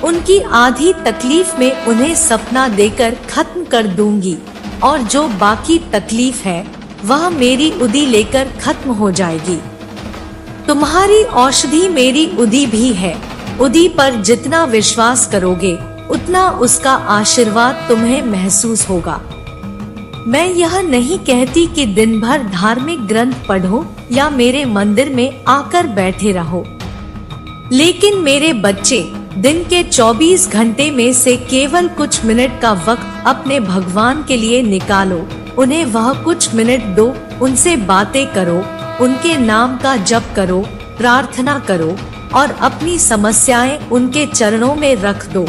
उनकी आधी तकलीफ में उन्हें सपना देकर खत्म कर दूंगी, और जो बाकी तकलीफ है वह मेरी उदी लेकर खत्म हो जाएगी। तुम्हारी औषधि मेरी उदी भी है। उदी पर जितना विश्वास करोगे उतना उसका आशीर्वाद तुम्हें महसूस होगा। मैं यह नहीं कहती कि दिन भर धार्मिक ग्रंथ पढ़ो या मेरे मंदिर में आकर बैठे रहो, लेकिन मेरे बच्चे, दिन के 24 घंटे में से केवल कुछ मिनट का वक्त अपने भगवान के लिए निकालो। उन्हें वह कुछ मिनट दो, उनसे बातें करो, उनके नाम का जप करो, प्रार्थना करो और अपनी समस्याएं उनके चरणों में रख दो।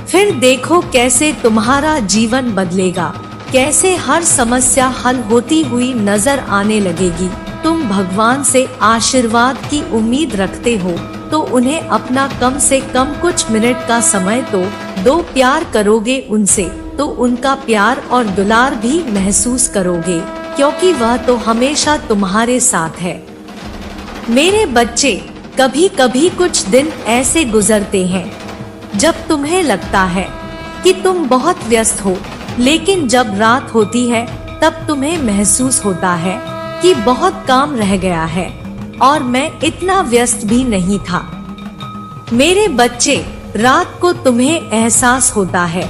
फिर देखो कैसे तुम्हारा जीवन बदलेगा, कैसे हर समस्या हल होती हुई नजर आने लगेगी। तुम भगवान से आशीर्वाद की उम्मीद रखते हो तो उन्हें अपना कम से कम कुछ मिनट का समय तो दो। प्यार करोगे उनसे तो उनका प्यार और दुलार भी महसूस करोगे, क्योंकि वह तो हमेशा तुम्हारे साथ है। मेरे बच्चे, कभी कभी कुछ दिन ऐसे गुजरते हैं जब तुम्हें लगता है कि तुम बहुत व्यस्त हो, लेकिन जब रात होती है तब तुम्हें महसूस होता है कि बहुत काम रह गया है और मैं इतना व्यस्त भी नहीं था। मेरे बच्चे, रात को तुम्हें एहसास होता है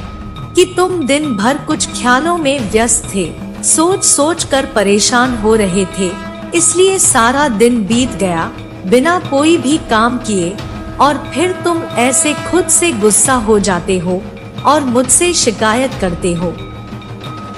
कि तुम दिन भर कुछ ख्यालों में व्यस्त थे, सोच सोच कर परेशान हो रहे थे, इसलिए सारा दिन बीत गया बिना कोई भी काम किए, और फिर तुम ऐसे खुद से गुस्सा हो जाते हो और मुझसे शिकायत करते हो।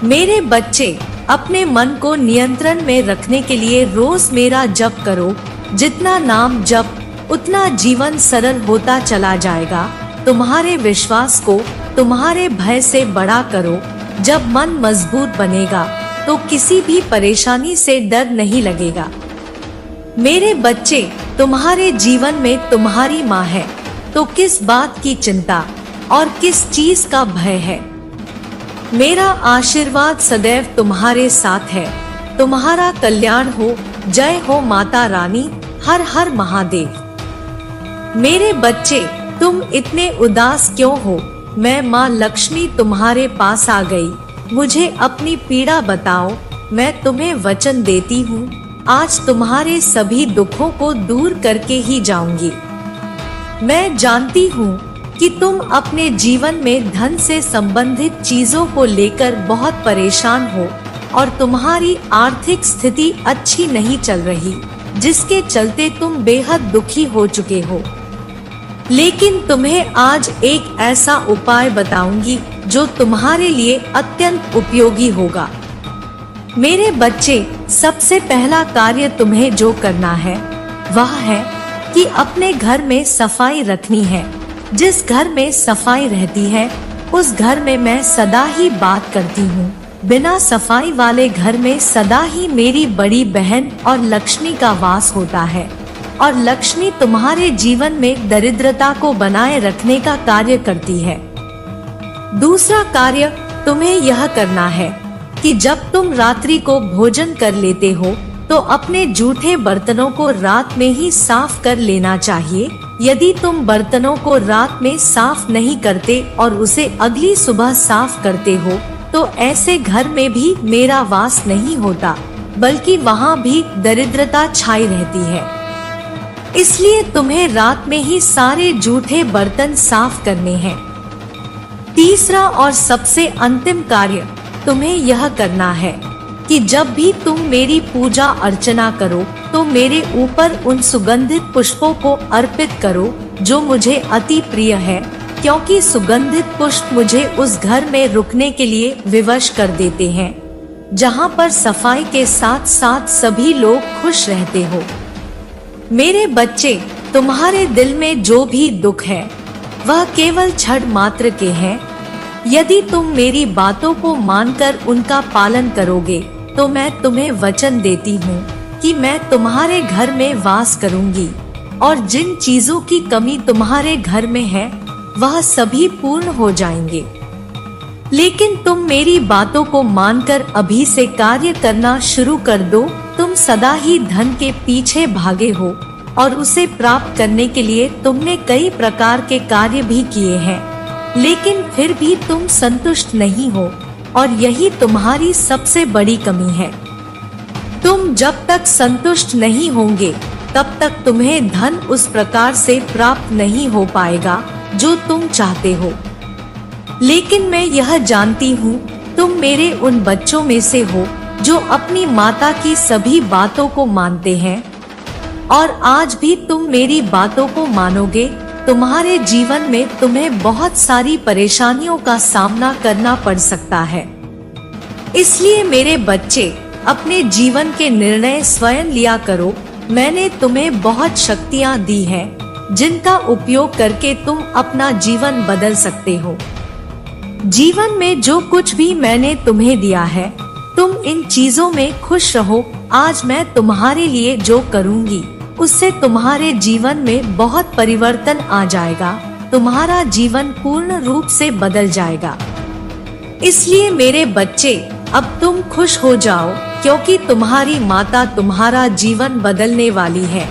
मेरे बच्चे, अपने मन को नियंत्रण में रखने के लिए रोज मेरा जप करो। जितना नाम जप, उतना जीवन सरल होता चला जाएगा। तुम्हारे विश्वास को तुम्हारे भय से बड़ा करो। जब मन मजबूत बनेगा तो किसी भी परेशानी से डर नहीं लगेगा। मेरे बच्चे, तुम्हारे जीवन में तुम्हारी माँ है, तो किस बात की चिंता और किस चीज का भय है। मेरा आशीर्वाद सदैव तुम्हारे साथ है। तुम्हारा कल्याण हो। जय हो माता रानी। हर हर महादेव। मेरे बच्चे, तुम इतने उदास क्यों हो? मैं माँ लक्ष्मी तुम्हारे पास आ गई। मुझे अपनी पीड़ा बताओ। मैं तुम्हें वचन देती हूँ, आज तुम्हारे सभी दुखों को दूर करके ही जाऊंगी। मैं जानती हूँ कि तुम अपने जीवन में धन से संबंधित चीजों को लेकर बहुत परेशान हो और तुम्हारी आर्थिक स्थिति अच्छी नहीं चल रही, जिसके चलते तुम बेहद दुखी हो चुके हो। लेकिन तुम्हें आज एक ऐसा उपाय बताऊंगी जो तुम्हारे लिए अत्यंत उपयोगी होगा। मेरे बच्चे, सबसे पहला कार्य तुम्हें जो करना है वह है कि अपने घर में सफाई रखनी है। जिस घर में सफाई रहती है उस घर में मैं सदा ही बात करती हूँ। बिना सफाई वाले घर में सदा ही मेरी बड़ी बहन और लक्ष्मी का वास होता है, और लक्ष्मी तुम्हारे जीवन में दरिद्रता को बनाए रखने का कार्य करती है। दूसरा कार्य तुम्हें यह करना है कि जब तुम रात्रि को भोजन कर लेते हो तो अपने जूठे बर्तनों को रात में ही साफ कर लेना चाहिए। यदि तुम बर्तनों को रात में साफ नहीं करते और उसे अगली सुबह साफ करते हो तो ऐसे घर में भी मेरा वास नहीं होता, बल्कि वहाँ भी दरिद्रता छाई रहती है। इसलिए तुम्हें रात में ही सारे जूठे बर्तन साफ करने हैं। तीसरा और सबसे अंतिम कार्य तुम्हें यह करना है कि जब भी तुम मेरी पूजा अर्चना करो तो मेरे ऊपर उन सुगंधित पुष्पों को अर्पित करो जो मुझे अति प्रिय है, क्योंकि सुगंधित पुष्प मुझे उस घर में रुकने के लिए विवश कर देते हैं जहाँ पर सफाई के साथ साथ सभी लोग खुश रहते हो। मेरे बच्चे, तुम्हारे दिल में जो भी दुख है वह केवल क्षण मात्र के हैं। यदि तुम मेरी बातों को मानकर उनका पालन करोगे तो मैं तुम्हें वचन देती हूँ कि मैं तुम्हारे घर में वास करूँगी, और जिन चीजों की कमी तुम्हारे घर में है वह सभी पूर्ण हो जाएंगे। लेकिन तुम मेरी बातों को मानकर अभी से कार्य करना शुरू कर दो। तुम सदा ही धन के पीछे भागे हो और उसे प्राप्त करने के लिए तुमने कई प्रकार के कार्य भी किए हैं, लेकिन फिर भी तुम संतुष्ट नहीं हो, और यही तुम्हारी सबसे बड़ी कमी है। तुम जब तक संतुष्ट नहीं होंगे तब तक तुम्हें धन उस प्रकार से प्राप्त नहीं हो पाएगा जो तुम चाहते हो। लेकिन मैं यह जानती हूँ तुम मेरे उन बच्चों में से हो जो अपनी माता की सभी बातों को मानते हैं, और आज भी तुम मेरी बातों को मानोगे। तुम्हारे जीवन में तुम्हें बहुत सारी परेशानियों का सामना करना पड़ सकता है। इसलिए मेरे बच्चे, अपने जीवन के निर्णय स्वयं लिया करो। मैंने तुम्हें बहुत शक्तियाँ दी हैं जिनका उपयोग करके तुम अपना जीवन बदल सकते हो। जीवन में जो कुछ भी मैंने तुम्हें दिया है, तुम इन चीजों में खुश रहो। आज मैं तुम्हारे लिए जो करूँगी उससे तुम्हारे जीवन में बहुत परिवर्तन आ जाएगा। तुम्हारा जीवन पूर्ण रूप से बदल जाएगा। इसलिए मेरे बच्चे, अब तुम खुश हो जाओ, क्योंकि तुम्हारी माता तुम्हारा जीवन बदलने वाली है।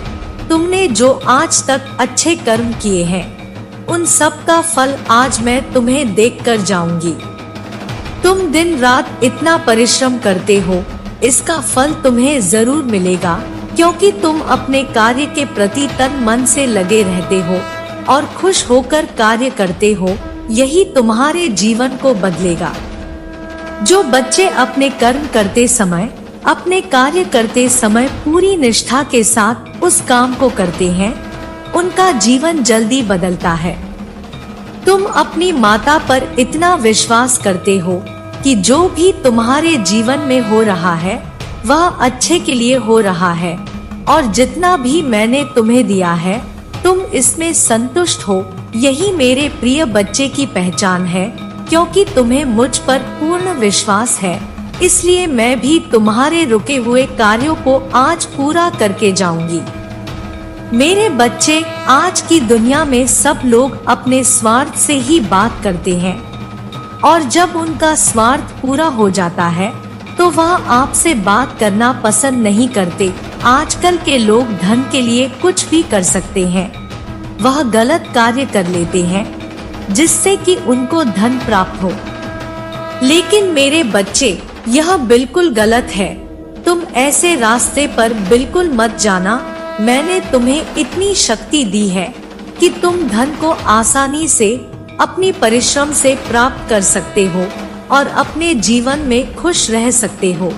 तुमने जो आज तक अच्छे कर्म किए हैं उन सब का फल आज मैं तुम्हें देकर जाऊंगी। तुम दिन रात इतना परिश्रम करते हो, इसका फल तुम्हें जरूर मिलेगा। क्योंकि तुम अपने कार्य के प्रति तन मन से लगे रहते हो और खुश होकर कार्य करते हो, यही तुम्हारे जीवन को बदलेगा। जो बच्चे अपने कर्म करते समय, अपने कार्य करते समय पूरी निष्ठा के साथ उस काम को करते हैं, उनका जीवन जल्दी बदलता है। तुम अपनी माता पर इतना विश्वास करते हो कि जो भी तुम्हारे जीवन में हो रहा है वह अच्छे के लिए हो रहा है, और जितना भी मैंने तुम्हें दिया है तुम इसमें संतुष्ट हो। यही मेरे प्रिय बच्चे की पहचान है। क्योंकि तुम्हें मुझ पर पूर्ण विश्वास है, इसलिए मैं भी तुम्हारे रुके हुए कार्यों को आज पूरा करके जाऊंगी। मेरे बच्चे, आज की दुनिया में सब लोग अपने स्वार्थ से ही बात करते हैं, और जब उनका स्वार्थ पूरा हो जाता है तो वह आपसे बात करना पसंद नहीं करते। आजकल के लोग धन के लिए कुछ भी कर सकते हैं, वह गलत कार्य कर लेते हैं जिससे कि उनको धन प्राप्त हो। लेकिन मेरे बच्चे, यह बिल्कुल गलत है। तुम ऐसे रास्ते पर बिल्कुल मत जाना। मैंने तुम्हें इतनी शक्ति दी है कि तुम धन को आसानी से अपनी परिश्रम से प्राप्त कर सकते हो और अपने जीवन में खुश रह सकते हो।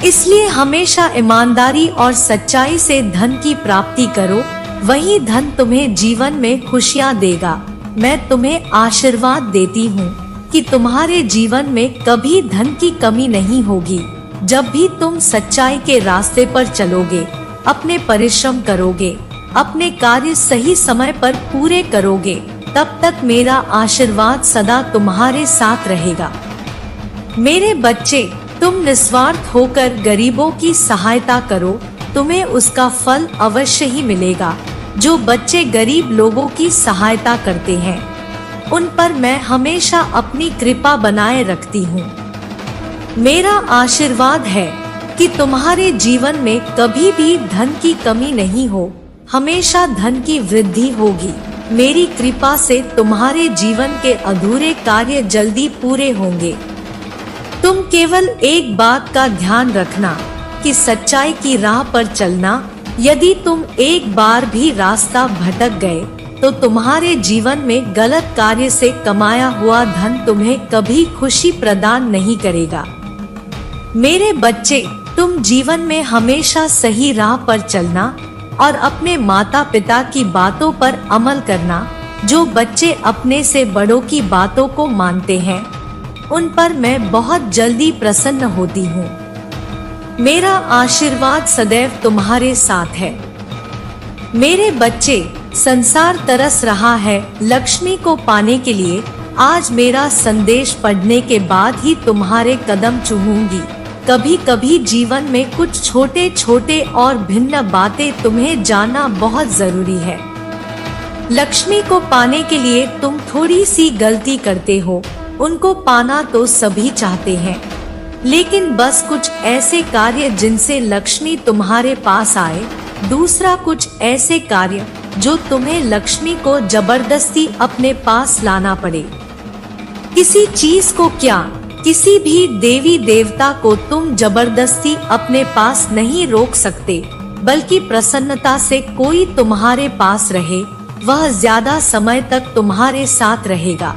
इसलिए हमेशा ईमानदारी और सच्चाई से धन की प्राप्ति करो, वही धन तुम्हें जीवन में खुशियाँ देगा। मैं तुम्हें आशीर्वाद देती हूँ कि तुम्हारे जीवन में कभी धन की कमी नहीं होगी। जब भी तुम सच्चाई के रास्ते पर चलोगे, अपने परिश्रम करोगे, अपने कार्य सही समय पर पूरे करोगे, तब तक मेरा आशीर्वाद सदा तुम्हारे साथ रहेगा। मेरे बच्चे, तुम निस्वार्थ होकर गरीबों की सहायता करो, तुम्हें उसका फल अवश्य ही मिलेगा। जो बच्चे गरीब लोगों की सहायता करते हैं, उन पर मैं हमेशा अपनी कृपा बनाए रखती हूँ। मेरा आशीर्वाद है कि तुम्हारे जीवन में कभी भी धन की कमी नहीं हो, हमेशा धन की वृद्धि होगी। मेरी कृपा से तुम्हारे जीवन के अधूरे कार्य जल्दी पूरे होंगे। तुम केवल एक बात का ध्यान रखना कि सच्चाई की राह पर चलना। यदि तुम एक बार भी रास्ता भटक गए तो तुम्हारे जीवन में गलत कार्य से कमाया हुआ धन तुम्हें कभी खुशी प्रदान नहीं करेगा। मेरे बच्चे, तुम जीवन में हमेशा सही राह पर चलना और अपने माता पिता की बातों पर अमल करना। जो बच्चे अपने से बड़ों की बातों को मानते हैं, उन पर मैं बहुत जल्दी प्रसन्न होती हूँ। मेरा आशीर्वाद सदैव तुम्हारे साथ है। मेरे बच्चे, संसार तरस रहा है लक्ष्मी को पाने के लिए। आज मेरा संदेश पढ़ने के बाद ही तुम्हारे कदम चूमूंगी। कभी कभी जीवन में कुछ छोटे छोटे और भिन्न बातें तुम्हें जानना बहुत जरूरी है। लक्ष्मी को पाने के लिए तुम थोड़ी सी गलती करते हो। उनको पाना तो सभी चाहते हैं, लेकिन बस कुछ ऐसे कार्य जिनसे लक्ष्मी तुम्हारे पास आए, दूसरा कुछ ऐसे कार्य जो तुम्हें लक्ष्मी को जबरदस्ती अपने पास लाना पड़े। किसी चीज को क्या, किसी भी देवी देवता को तुम जबरदस्ती अपने पास नहीं रोक सकते, बल्कि प्रसन्नता से कोई तुम्हारे पास रहे, वह ज्यादा समय तक तुम्हारे साथ रहेगा।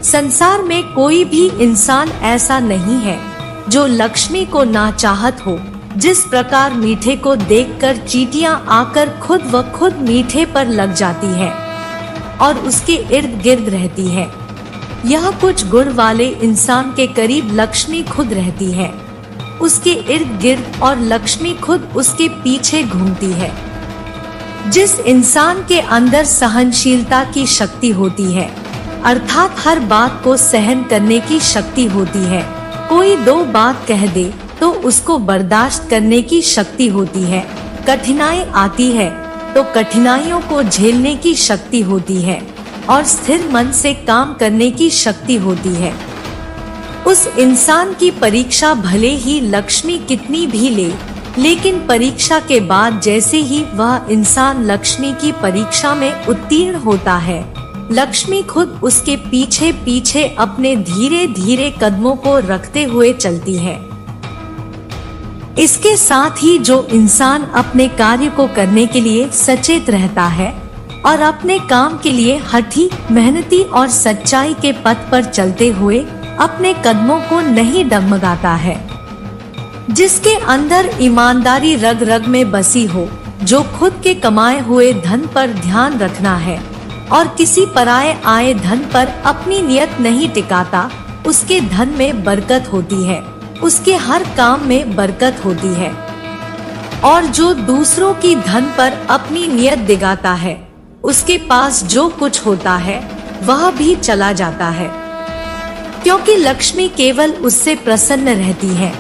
संसार में कोई भी इंसान ऐसा नहीं है जो लक्ष्मी को ना चाहत हो। जिस प्रकार मीठे को देखकर चींटियां आकर खुद व खुद मीठे पर लग जाती है और उसके इर्द गिर्द रहती है, यह कुछ गुण वाले इंसान के करीब लक्ष्मी खुद रहती है, उसके इर्द गिर्द, और लक्ष्मी खुद उसके पीछे घूमती है। जिस इंसान के अंदर सहनशीलता की शक्ति होती है, अर्थात हर बात को सहन करने की शक्ति होती है, कोई दो बात कह दे तो उसको बर्दाश्त करने की शक्ति होती है, कठिनाई आती है तो कठिनाइयों को झेलने की शक्ति होती है, और स्थिर मन से काम करने की शक्ति होती है, उस इंसान की परीक्षा भले ही लक्ष्मी कितनी भी ले, लेकिन परीक्षा के बाद जैसे ही वह इंसान लक्ष्मी की परीक्षा में उत्तीर्ण होता है, लक्ष्मी खुद उसके पीछे पीछे अपने धीरे धीरे कदमों को रखते हुए चलती है। इसके साथ ही जो इंसान अपने कार्य को करने के लिए सचेत रहता है और अपने काम के लिए हठी, मेहनती और सच्चाई के पथ पर चलते हुए अपने कदमों को नहीं डगमगाता है, जिसके अंदर ईमानदारी रग रग में बसी हो, जो खुद के कमाए हुए धन पर ध्यान रखना है और किसी पराये आए धन पर अपनी नियत नहीं टिकाता, उसके धन में बरकत होती है, उसके हर काम में बरकत होती है। और जो दूसरों की धन पर अपनी नियत दिगाता है, उसके पास जो कुछ होता है वह भी चला जाता है, क्योंकि लक्ष्मी केवल उससे प्रसन्न रहती है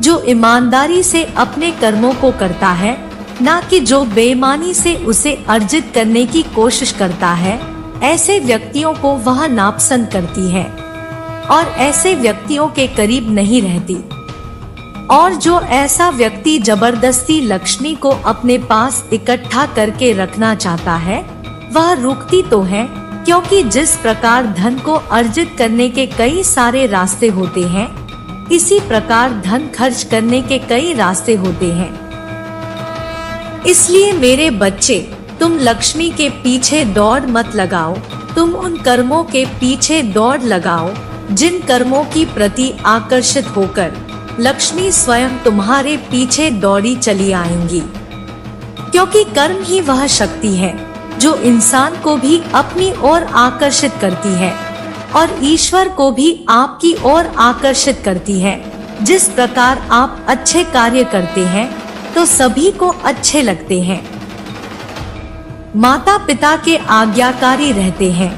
जो ईमानदारी से अपने कर्मों को करता है, ना कि जो बेईमानी से उसे अर्जित करने की कोशिश करता है। ऐसे व्यक्तियों को वह नापसंद करती है और ऐसे व्यक्तियों के करीब नहीं रहती। और जो ऐसा व्यक्ति जबरदस्ती लक्ष्मी को अपने पास इकट्ठा करके रखना चाहता है, वह रुकती तो है, क्योंकि जिस प्रकार धन को अर्जित करने के कई सारे रास्ते होते हैं, इसी प्रकार धन खर्च करने के कई रास्ते होते हैं। इसलिए मेरे बच्चे, तुम लक्ष्मी के पीछे दौड़ मत लगाओ, तुम उन कर्मों के पीछे दौड़ लगाओ जिन कर्मों की प्रति आकर्षित होकर लक्ष्मी स्वयं तुम्हारे पीछे दौड़ी चली आएंगी, क्योंकि कर्म ही वह शक्ति है जो इंसान को भी अपनी ओर आकर्षित करती है और ईश्वर को भी आपकी ओर आकर्षित करती है। जिस प्रकार आप अच्छे कार्य करते हैं तो सभी को अच्छे लगते हैं। माता पिता के आज्ञाकारी रहते हैं,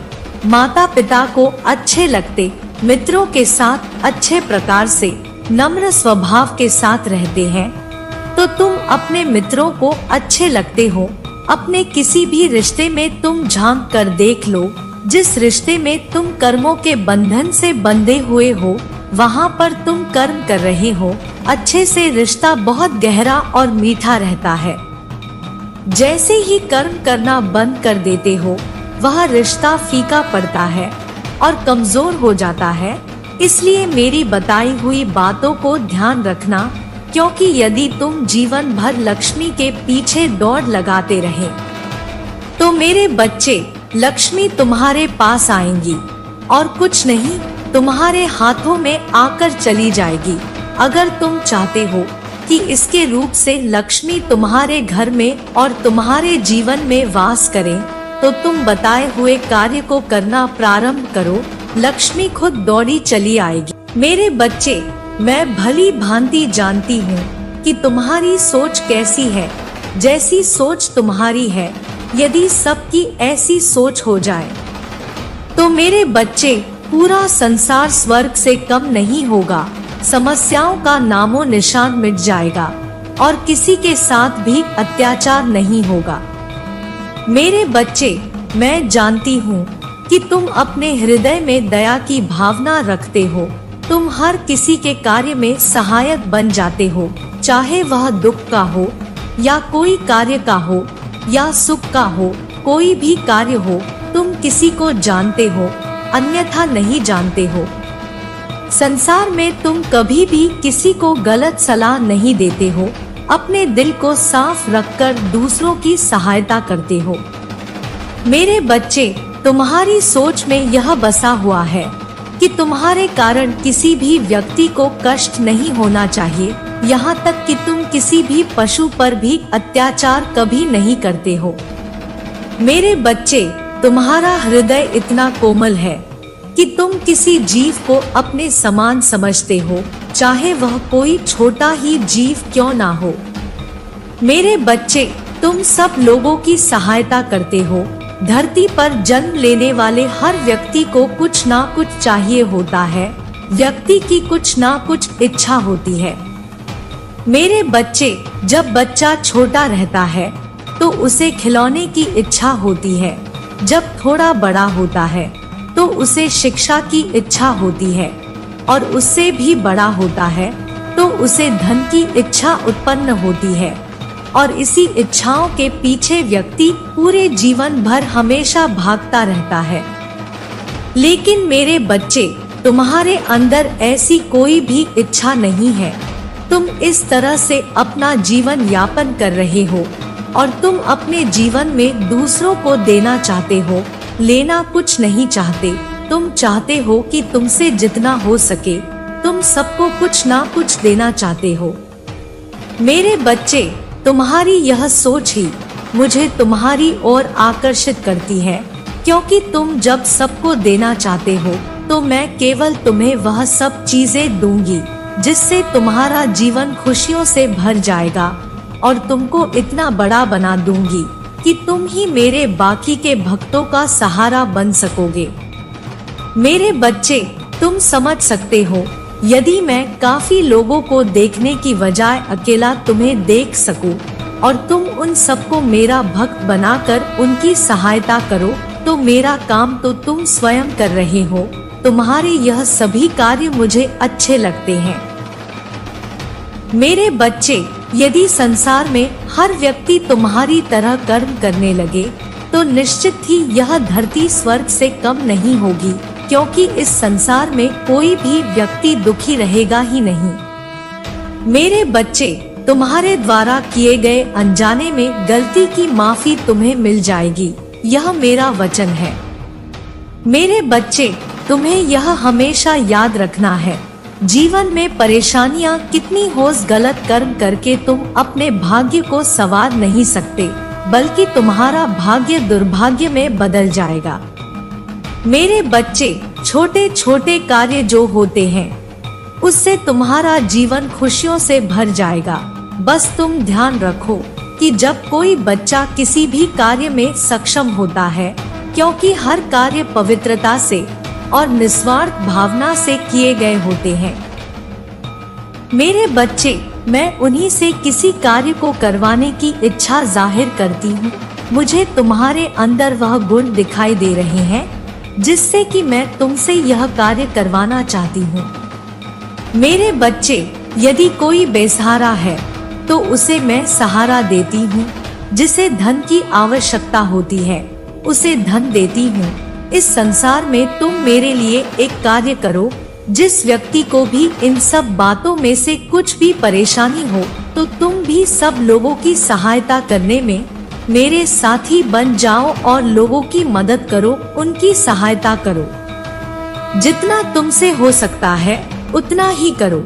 माता पिता को अच्छे लगते, मित्रों के साथ अच्छे प्रकार से नम्र स्वभाव के साथ रहते हैं, तो तुम अपने मित्रों को अच्छे लगते हो। अपने किसी भी रिश्ते में तुम झांक कर देख लो, जिस रिश्ते में तुम कर्मों के बंधन से बंधे हुए हो, वहाँ पर तुम कर्म कर रहे हो, अच्छे से रिश्ता बहुत गहरा और मीठा रहता है। जैसे ही कर्म करना बंद कर देते हो, वह रिश्ता फीका पड़ता है और कमजोर हो जाता है। इसलिए मेरी बताई हुई बातों को ध्यान रखना, क्योंकि यदि तुम जीवन भर लक्ष्मी के पीछे दौड़ लगाते रहे, तो मेरे बच्चे, लक्ष्मी तुम्हारे पास आएंगी और कुछ नहीं, तुम्हारे हाथों में आकर चली जाएगी। अगर तुम चाहते हो कि इसके रूप से लक्ष्मी तुम्हारे घर में और तुम्हारे जीवन में वास करे, तो तुम बताए हुए कार्य को करना प्रारंभ करो, लक्ष्मी खुद दौड़ी चली आएगी। मेरे बच्चे, मैं भली भांति जानती हूँ कि तुम्हारी सोच कैसी है। जैसी सोच तुम्हारी है, यदि सबकी ऐसी सोच हो जाए, तो मेरे बच्चे, पूरा संसार स्वर्ग से कम नहीं होगा, समस्याओं का नामो निशान मिट जाएगा और किसी के साथ भी अत्याचार नहीं होगा। मेरे बच्चे, मैं जानती हूँ कि तुम अपने हृदय में दया की भावना रखते हो, तुम हर किसी के कार्य में सहायक बन जाते हो, चाहे वह दुख का हो या कोई कार्य का हो या सुख का हो, कोई भी कार्य हो, तुम किसी को जानते हो, अन्यथा नहीं जानते हो। संसार में तुम कभी भी किसी को गलत सलाह नहीं देते हो, अपने दिल को साफ रखकर दूसरों की सहायता करते हो। मेरे बच्चे, तुम्हारी सोच में यह बसा हुआ है कि तुम्हारे कारण किसी भी व्यक्ति को कष्ट नहीं होना चाहिए, यहाँ तक कि तुम किसी भी पशु पर भी अत्याचार कभी नहीं करते हो। मेरे बच्चे, तुम्हारा हृदय इतना कोमल है कि तुम किसी जीव को अपने समान समझते हो, चाहे वह कोई छोटा ही जीव क्यों ना हो। मेरे बच्चे, तुम सब लोगों की सहायता करते हो। धरती पर जन्म लेने वाले हर व्यक्ति को कुछ ना कुछ चाहिए होता है, व्यक्ति की कुछ ना कुछ इच्छा होती है। मेरे बच्चे, जब बच्चा छोटा रहता है तो उसे खिलौने की इच्छा होती है, जब थोड़ा बड़ा होता है तो उसे शिक्षा की इच्छा होती है, और उससे भी बड़ा होता है तो उसे धन की इच्छा उत्पन्न होती है, और इसी इच्छाओं के पीछे व्यक्ति पूरे जीवन भर हमेशा भागता रहता है। लेकिन मेरे बच्चे, तुम्हारे अंदर ऐसी कोई भी इच्छा नहीं है। तुम इस तरह से अपना जीवन यापन कर रहे हो और तुम अपने जीवन में दूसरों को देना चाहते हो, लेना कुछ नहीं चाहते। तुम चाहते हो कि तुमसे जितना हो सके तुम सबको कुछ ना कुछ देना चाहते हो। मेरे बच्चे, तुम्हारी यह सोच ही मुझे तुम्हारी ओर आकर्षित करती है, क्योंकि तुम जब सबको देना चाहते हो तो मैं केवल तुम्हें वह सब चीजें दूंगी जिससे तुम्हारा जीवन खुशियों से भर जाएगा और तुमको इतना बड़ा बना दूंगी कि तुम ही मेरे बाकी के भक्तों का सहारा बन सकोगे। मेरे बच्चे, तुम समझ सकते हो, यदि मैं काफी लोगों को देखने की बजाय अकेला तुम्हें देख सकूं और तुम उन सबको मेरा भक्त बनाकर उनकी सहायता करो तो मेरा काम तो तुम स्वयं कर रहे हो। तुम्हारे यह सभी कार्य मुझे अच्छे लगते हैं। मेरे बच्चे, यदि संसार में हर व्यक्ति तुम्हारी तरह कर्म करने लगे तो निश्चित ही यह धरती स्वर्ग से कम नहीं होगी, क्योंकि इस संसार में कोई भी व्यक्ति दुखी रहेगा ही नहीं। मेरे बच्चे, तुम्हारे द्वारा किए गए अनजाने में गलती की माफी तुम्हें मिल जाएगी, यह मेरा वचन है। मेरे बच्चे, तुम्हें यह हमेशा याद रखना है, जीवन में परेशानियां कितनी हो, गलत कर्म करके तुम अपने भाग्य को संवार नहीं सकते, बल्कि तुम्हारा भाग्य दुर्भाग्य में बदल जाएगा। मेरे बच्चे, छोटे छोटे कार्य जो होते हैं उससे तुम्हारा जीवन खुशियों से भर जाएगा। बस तुम ध्यान रखो कि जब कोई बच्चा किसी भी कार्य में सक्षम होता है, क्योंकि हर कार्य पवित्रता से और निस्वार्थ भावना से किए गए होते हैं। मेरे बच्चे, मैं उन्हीं से किसी कार्य को करवाने की इच्छा जाहिर करती हूँ। मुझे तुम्हारे अंदर वह गुण दिखाई दे रहे हैं जिससे कि मैं तुमसे यह कार्य करवाना चाहती हूँ। मेरे बच्चे, यदि कोई बेसहारा है तो उसे मैं सहारा देती हूँ, जिसे धन की आवश्यकता होती है उसे धन देती हूँ। इस संसार में तुम मेरे लिए एक कार्य करो, जिस व्यक्ति को भी इन सब बातों में से कुछ भी परेशानी हो तो तुम भी सब लोगों की सहायता करने में मेरे साथी बन जाओ और लोगों की मदद करो, उनकी सहायता करो। जितना तुमसे हो सकता है उतना ही करो।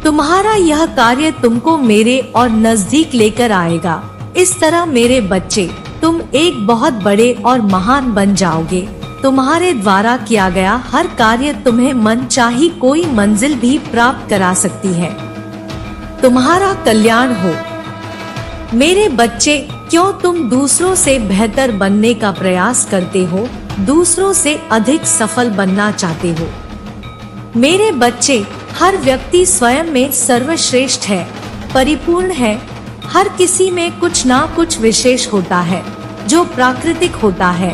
तुम्हारा यह कार्य तुमको मेरे और नजदीक लेकर आएगा। इस तरह मेरे बच्चे, तुम एक बहुत बड़े और महान बन जाओगे। तुम्हारे द्वारा किया गया हर कार्य तुम्हें मनचाही कोई मंजिल भी प्राप्त करा सकती है। तुम्हारा कल्याण हो। मेरे बच्चे, क्यों तुम दूसरों से बेहतर बनने का प्रयास करते हो, दूसरों से अधिक सफल बनना चाहते हो। मेरे बच्चे, हर व्यक्ति स्वयं में सर्वश्रेष्ठ है, परिपूर्ण है। हर किसी में कुछ ना कुछ विशेष होता है जो प्राकृतिक होता है।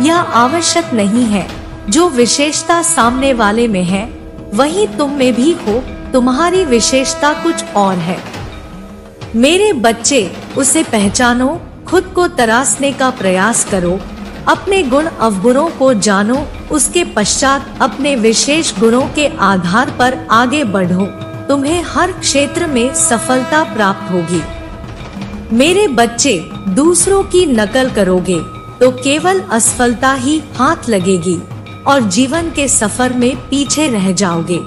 यह आवश्यक नहीं है जो विशेषता सामने वाले में है वही तुम में भी हो। तुम्हारी विशेषता कुछ और है। मेरे बच्चे, उसे पहचानो, खुद को तराशने का प्रयास करो, अपने गुण अवगुणों को जानो, उसके पश्चात अपने विशेष गुणों के आधार पर आगे बढ़ो। तुम्हें हर क्षेत्र में सफलता प्राप्त होगी। मेरे बच्चे, दूसरों की नकल करोगे तो केवल असफलता ही हाथ लगेगी और जीवन के सफर में पीछे रह जाओगे।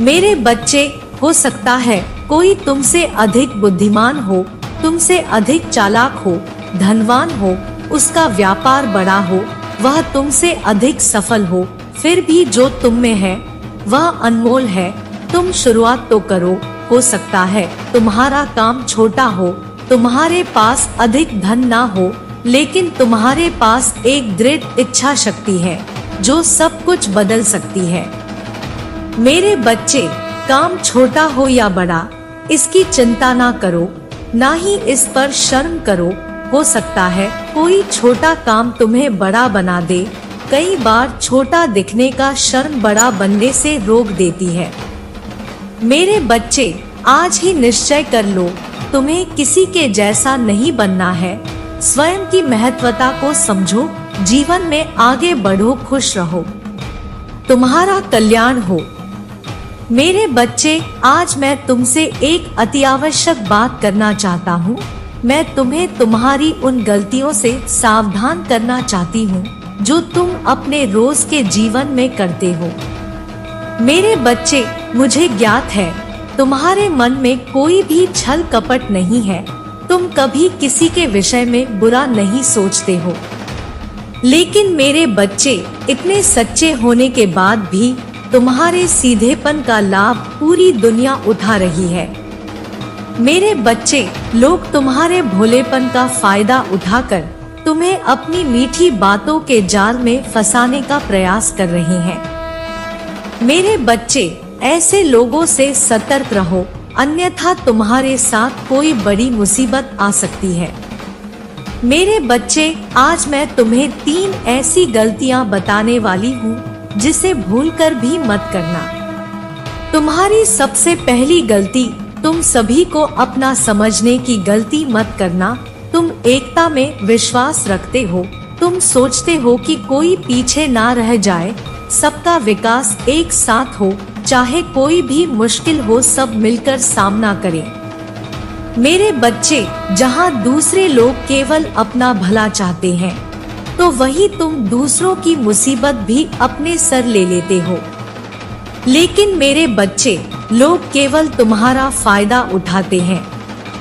मेरे बच्चे, हो सकता है कोई तुमसे अधिक बुद्धिमान हो, तुमसे अधिक चालाक हो, धनवान हो, उसका व्यापार बड़ा हो, वह तुमसे अधिक सफल हो, फिर भी जो तुम में है वह अनमोल है। तुम शुरुआत तो करो। हो सकता है तुम्हारा काम छोटा हो, तुम्हारे पास अधिक धन ना हो, लेकिन तुम्हारे पास एक दृढ़ इच्छा शक्ति है जो सब कुछ बदल सकती है। मेरे बच्चे, काम छोटा हो या बड़ा, इसकी चिंता ना करो, ना ही इस पर शर्म करो। हो सकता है कोई छोटा काम तुम्हें बड़ा बना दे। कई बार छोटा दिखने का शर्म बड़ा बनने से रोक देती है। मेरे बच्चे, आज ही निश्चय कर लो, तुम्हें किसी के जैसा नहीं बनना है। स्वयं की महत्वता को समझो, जीवन में आगे बढ़ो, खुश रहो। तुम्हारा कल्याण हो। मेरे बच्चे, आज मैं तुमसे एक अति आवश्यक बात करना चाहता हूँ। मैं तुम्हें तुम्हारी उन गलतियों से सावधान करना चाहती हूँ जो तुम अपने रोज के जीवन में करते हो। मेरे बच्चे, मुझे ज्ञात है तुम्हारे मन में कोई भी छल कपट नहीं है। तुम कभी किसी के विषय में बुरा नहीं सोचते हो। लेकिन मेरे बच्चे, इतने सच्चे होने के बाद भी तुम्हारे सीधेपन का लाभ पूरी दुनिया उठा रही है। मेरे बच्चे, लोग तुम्हारे भोलेपन का फायदा उठाकर तुम्हें अपनी मीठी बातों के जाल में फंसाने का प्रयास कर रहे हैं। मेरे बच्चे, ऐसे लोगों से सतर्क रहो, अन्यथा तुम्हारे साथ कोई बड़ी मुसीबत आ सकती है। मेरे बच्चे, आज मैं तुम्हें 3 ऐसी गलतियां बताने वाली हूँ जिसे भूलकर भी मत करना। तुम्हारी सबसे पहली गलती, तुम सभी को अपना समझने की गलती मत करना। तुम एकता में विश्वास रखते हो। तुम सोचते हो कि कोई पीछे ना रह जाए, सबका विकास एक साथ हो, चाहे कोई भी मुश्किल हो सब मिलकर सामना करें। मेरे बच्चे, जहाँ दूसरे लोग केवल अपना भला चाहते हैं, तो वही तुम दूसरों की मुसीबत भी अपने सर ले लेते हो। लेकिन मेरे बच्चे, लोग केवल तुम्हारा फायदा उठाते हैं।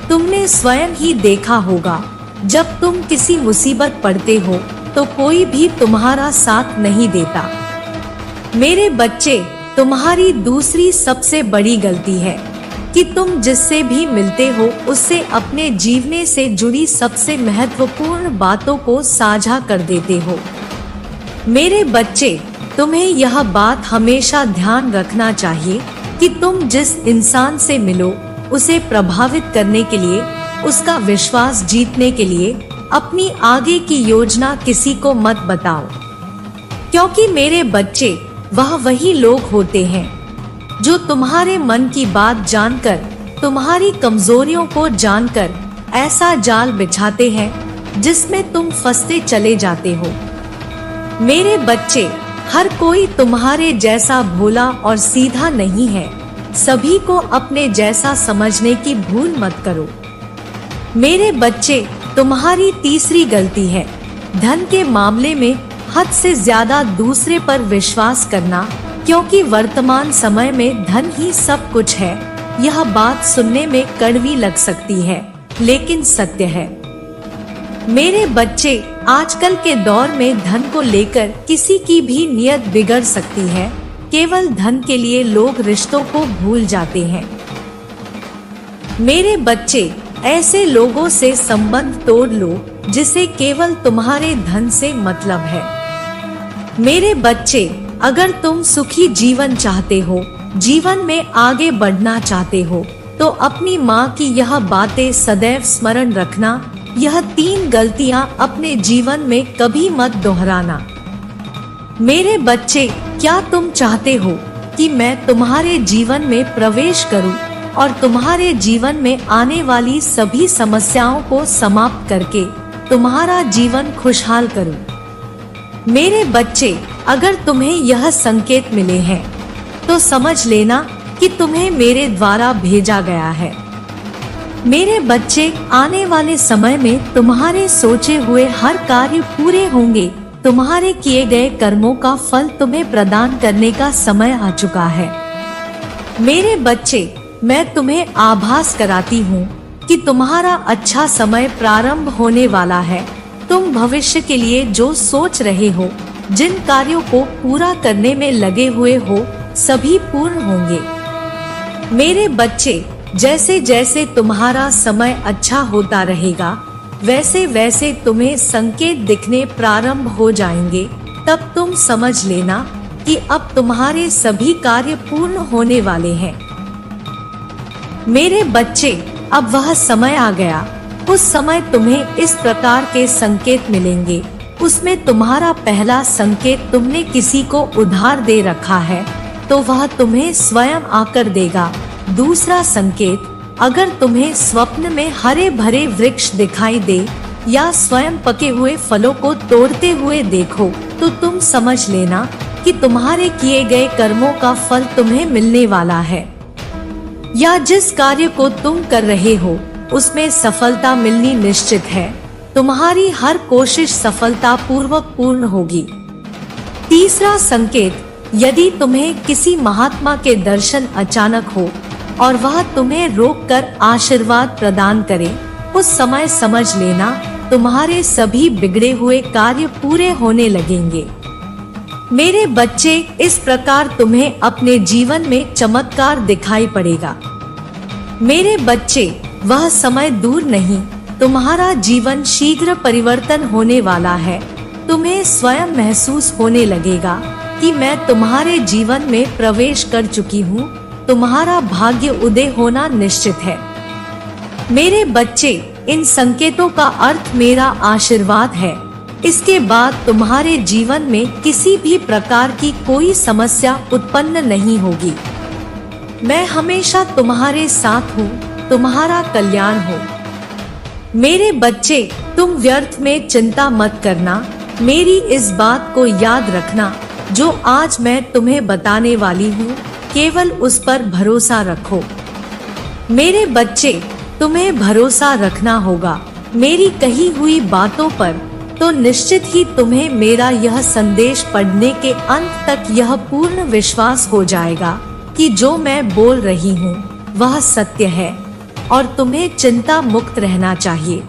तुमने स्वयं ही देखा होगा, जब तुम किसी मुसीबत पड़ते हो तो कोई भी तुम्हारा साथ नहीं देता। मेरे बच्चे, तुम्हारी दूसरी सबसे बड़ी गलती है कि तुम जिससे भी मिलते हो उससे अपने जीवने से जुड़ी सबसे महत्वपूर्ण बातों को साझा कर देते हो। मेरे बच्चे, तुम्हें यह बात हमेशा ध्यान रखना चाहिए कि तुम जिस इंसान से मिलो उसे प्रभावित करने के लिए, उसका विश्वास जीतने के लिए अपनी आगे की योजना किसी को मत बताओ। क्योंकि मेरे बच्चे, वह वही लोग होते हैं जो तुम्हारे मन की बात जानकर, तुम्हारी कमजोरियों को जानकर ऐसा जाल बिछाते हैं जिसमें तुम फंसते चले जाते हो। मेरे बच्चे, हर कोई तुम्हारे जैसा भोला और सीधा नहीं है। सभी को अपने जैसा समझने की भूल मत करो। मेरे बच्चे, तुम्हारी तीसरी गलती है धन के मामले में हद से ज्यादा दूसरे पर विश्वास करना, क्योंकि वर्तमान समय में धन ही सब कुछ है। यह बात सुनने में कड़वी लग सकती है, लेकिन सत्य है। मेरे बच्चे, आजकल के दौर में धन को लेकर किसी की भी नियत बिगड़ सकती है। केवल धन के लिए लोग रिश्तों को भूल जाते हैं। मेरे बच्चे, ऐसे लोगों से संबंध तोड़ लो जिसे केवल तुम्हारे धन से मतलब है। मेरे बच्चे, अगर तुम सुखी जीवन चाहते हो, जीवन में आगे बढ़ना चाहते हो, तो अपनी माँ की यह बातें सदैव स्मरण रखना। यह 3 गलतियाँ अपने जीवन में कभी मत दोहराना। मेरे बच्चे, क्या तुम चाहते हो कि मैं तुम्हारे जीवन में प्रवेश करूं और तुम्हारे जीवन में आने वाली सभी समस्याओं को समाप्त करके तुम्हारा जीवन खुशहाल करूं? मेरे बच्चे, अगर तुम्हें यह संकेत मिले हैं तो समझ लेना कि तुम्हें मेरे द्वारा भेजा गया है। मेरे बच्चे, आने वाले समय में तुम्हारे सोचे हुए हर कार्य पूरे होंगे। तुम्हारे किए गए कर्मों का फल तुम्हें प्रदान करने का समय आ चुका है। मेरे बच्चे, मैं तुम्हें आभास कराती हूँ कि तुम्हारा अच्छा समय प्रारंभ होने वाला है। तुम भविष्य के लिए जो सोच रहे हो, जिन कार्यों को पूरा करने में लगे हुए हो, सभी पूर्ण होंगे। मेरे बच्चे, जैसे जैसे तुम्हारा समय अच्छा होता रहेगा, वैसे वैसे तुम्हें संकेत दिखने प्रारंभ हो जाएंगे। तब तुम समझ लेना कि अब तुम्हारे सभी कार्य पूर्ण होने वाले हैं। मेरे बच्चे, अब वह समय आ गया। उस समय तुम्हें इस प्रकार के संकेत मिलेंगे। उसमें तुम्हारा पहला संकेत, तुमने किसी को उधार दे रखा है तो वह तुम्हें स्वयं आकर देगा। दूसरा संकेत, अगर तुम्हें स्वप्न में हरे भरे वृक्ष दिखाई दे या स्वयं पके हुए फलों को तोड़ते हुए देखो, तो तुम समझ लेना कि तुम्हारे किए गए कर्मों का फल तुम्हें मिलने वाला है, या जिस कार्य को तुम कर रहे हो उसमें सफलता मिलनी निश्चित है। तुम्हारी हर कोशिश सफलता पूर्वक पूर्ण होगी। तीसरा संकेत, यदि तुम्हें किसी महात्मा के दर्शन अचानक हो और वह तुम्हें रोककर आशीर्वाद प्रदान करे, उस समय समझ लेना तुम्हारे सभी बिगड़े हुए कार्य पूरे होने लगेंगे। मेरे बच्चे, इस प्रकार तुम्हें अपने जीवन में चमत्कार दिखाई पड़ेगा। मेरे बच्चे, वह समय दूर नहीं, तुम्हारा जीवन शीघ्र परिवर्तन होने वाला है। तुम्हें स्वयं महसूस होने लगेगा कि मैं तुम्हारे जीवन में प्रवेश कर चुकी हूँ। तुम्हारा भाग्य उदय होना निश्चित है। मेरे बच्चे, इन संकेतों का अर्थ मेरा आशीर्वाद है। इसके बाद तुम्हारे जीवन में किसी भी प्रकार की कोई समस्या उत्पन्न नहीं होगी। मैं हमेशा तुम्हारे साथ हूँ। तुम्हारा कल्याण हो। मेरे बच्चे, तुम व्यर्थ में चिंता मत करना। मेरी इस बात को याद रखना, जो आज मैं तुम्हें बताने वाली हूँ, केवल उस पर भरोसा रखो। मेरे बच्चे, तुम्हें भरोसा रखना होगा मेरी कही हुई बातों पर, तो निश्चित ही तुम्हें मेरा यह संदेश पढ़ने के अंत तक यह पूर्ण विश्वास हो जाएगा कि जो मैं बोल रही हूँ वह सत्य है और तुम्हें चिंता मुक्त रहना चाहिए।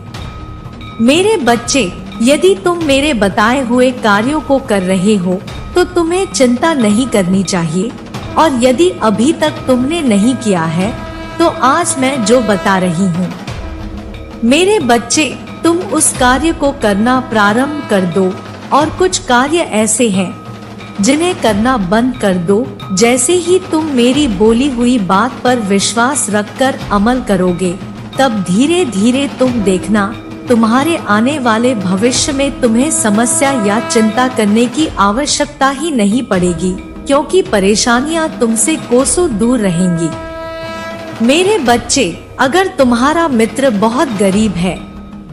मेरे बच्चे, यदि तुम मेरे बताए हुए कार्यों को कर रहे हो तो तुम्हें चिंता नहीं करनी चाहिए, और यदि अभी तक तुमने नहीं किया है तो आज मैं जो बता रही हूँ, मेरे बच्चे, तुम उस कार्य को करना प्रारंभ कर दो। और कुछ कार्य ऐसे हैं जिन्हें करना बंद कर दो। जैसे ही तुम मेरी बोली हुई बात पर विश्वास रखकर अमल करोगे, तब धीरे धीरे तुम देखना, तुम्हारे आने वाले भविष्य में तुम्हें समस्या या चिंता करने की आवश्यकता ही नहीं पड़ेगी, क्योंकि परेशानियां तुमसे कोसों दूर रहेंगी। मेरे बच्चे, अगर तुम्हारा मित्र बहुत गरीब है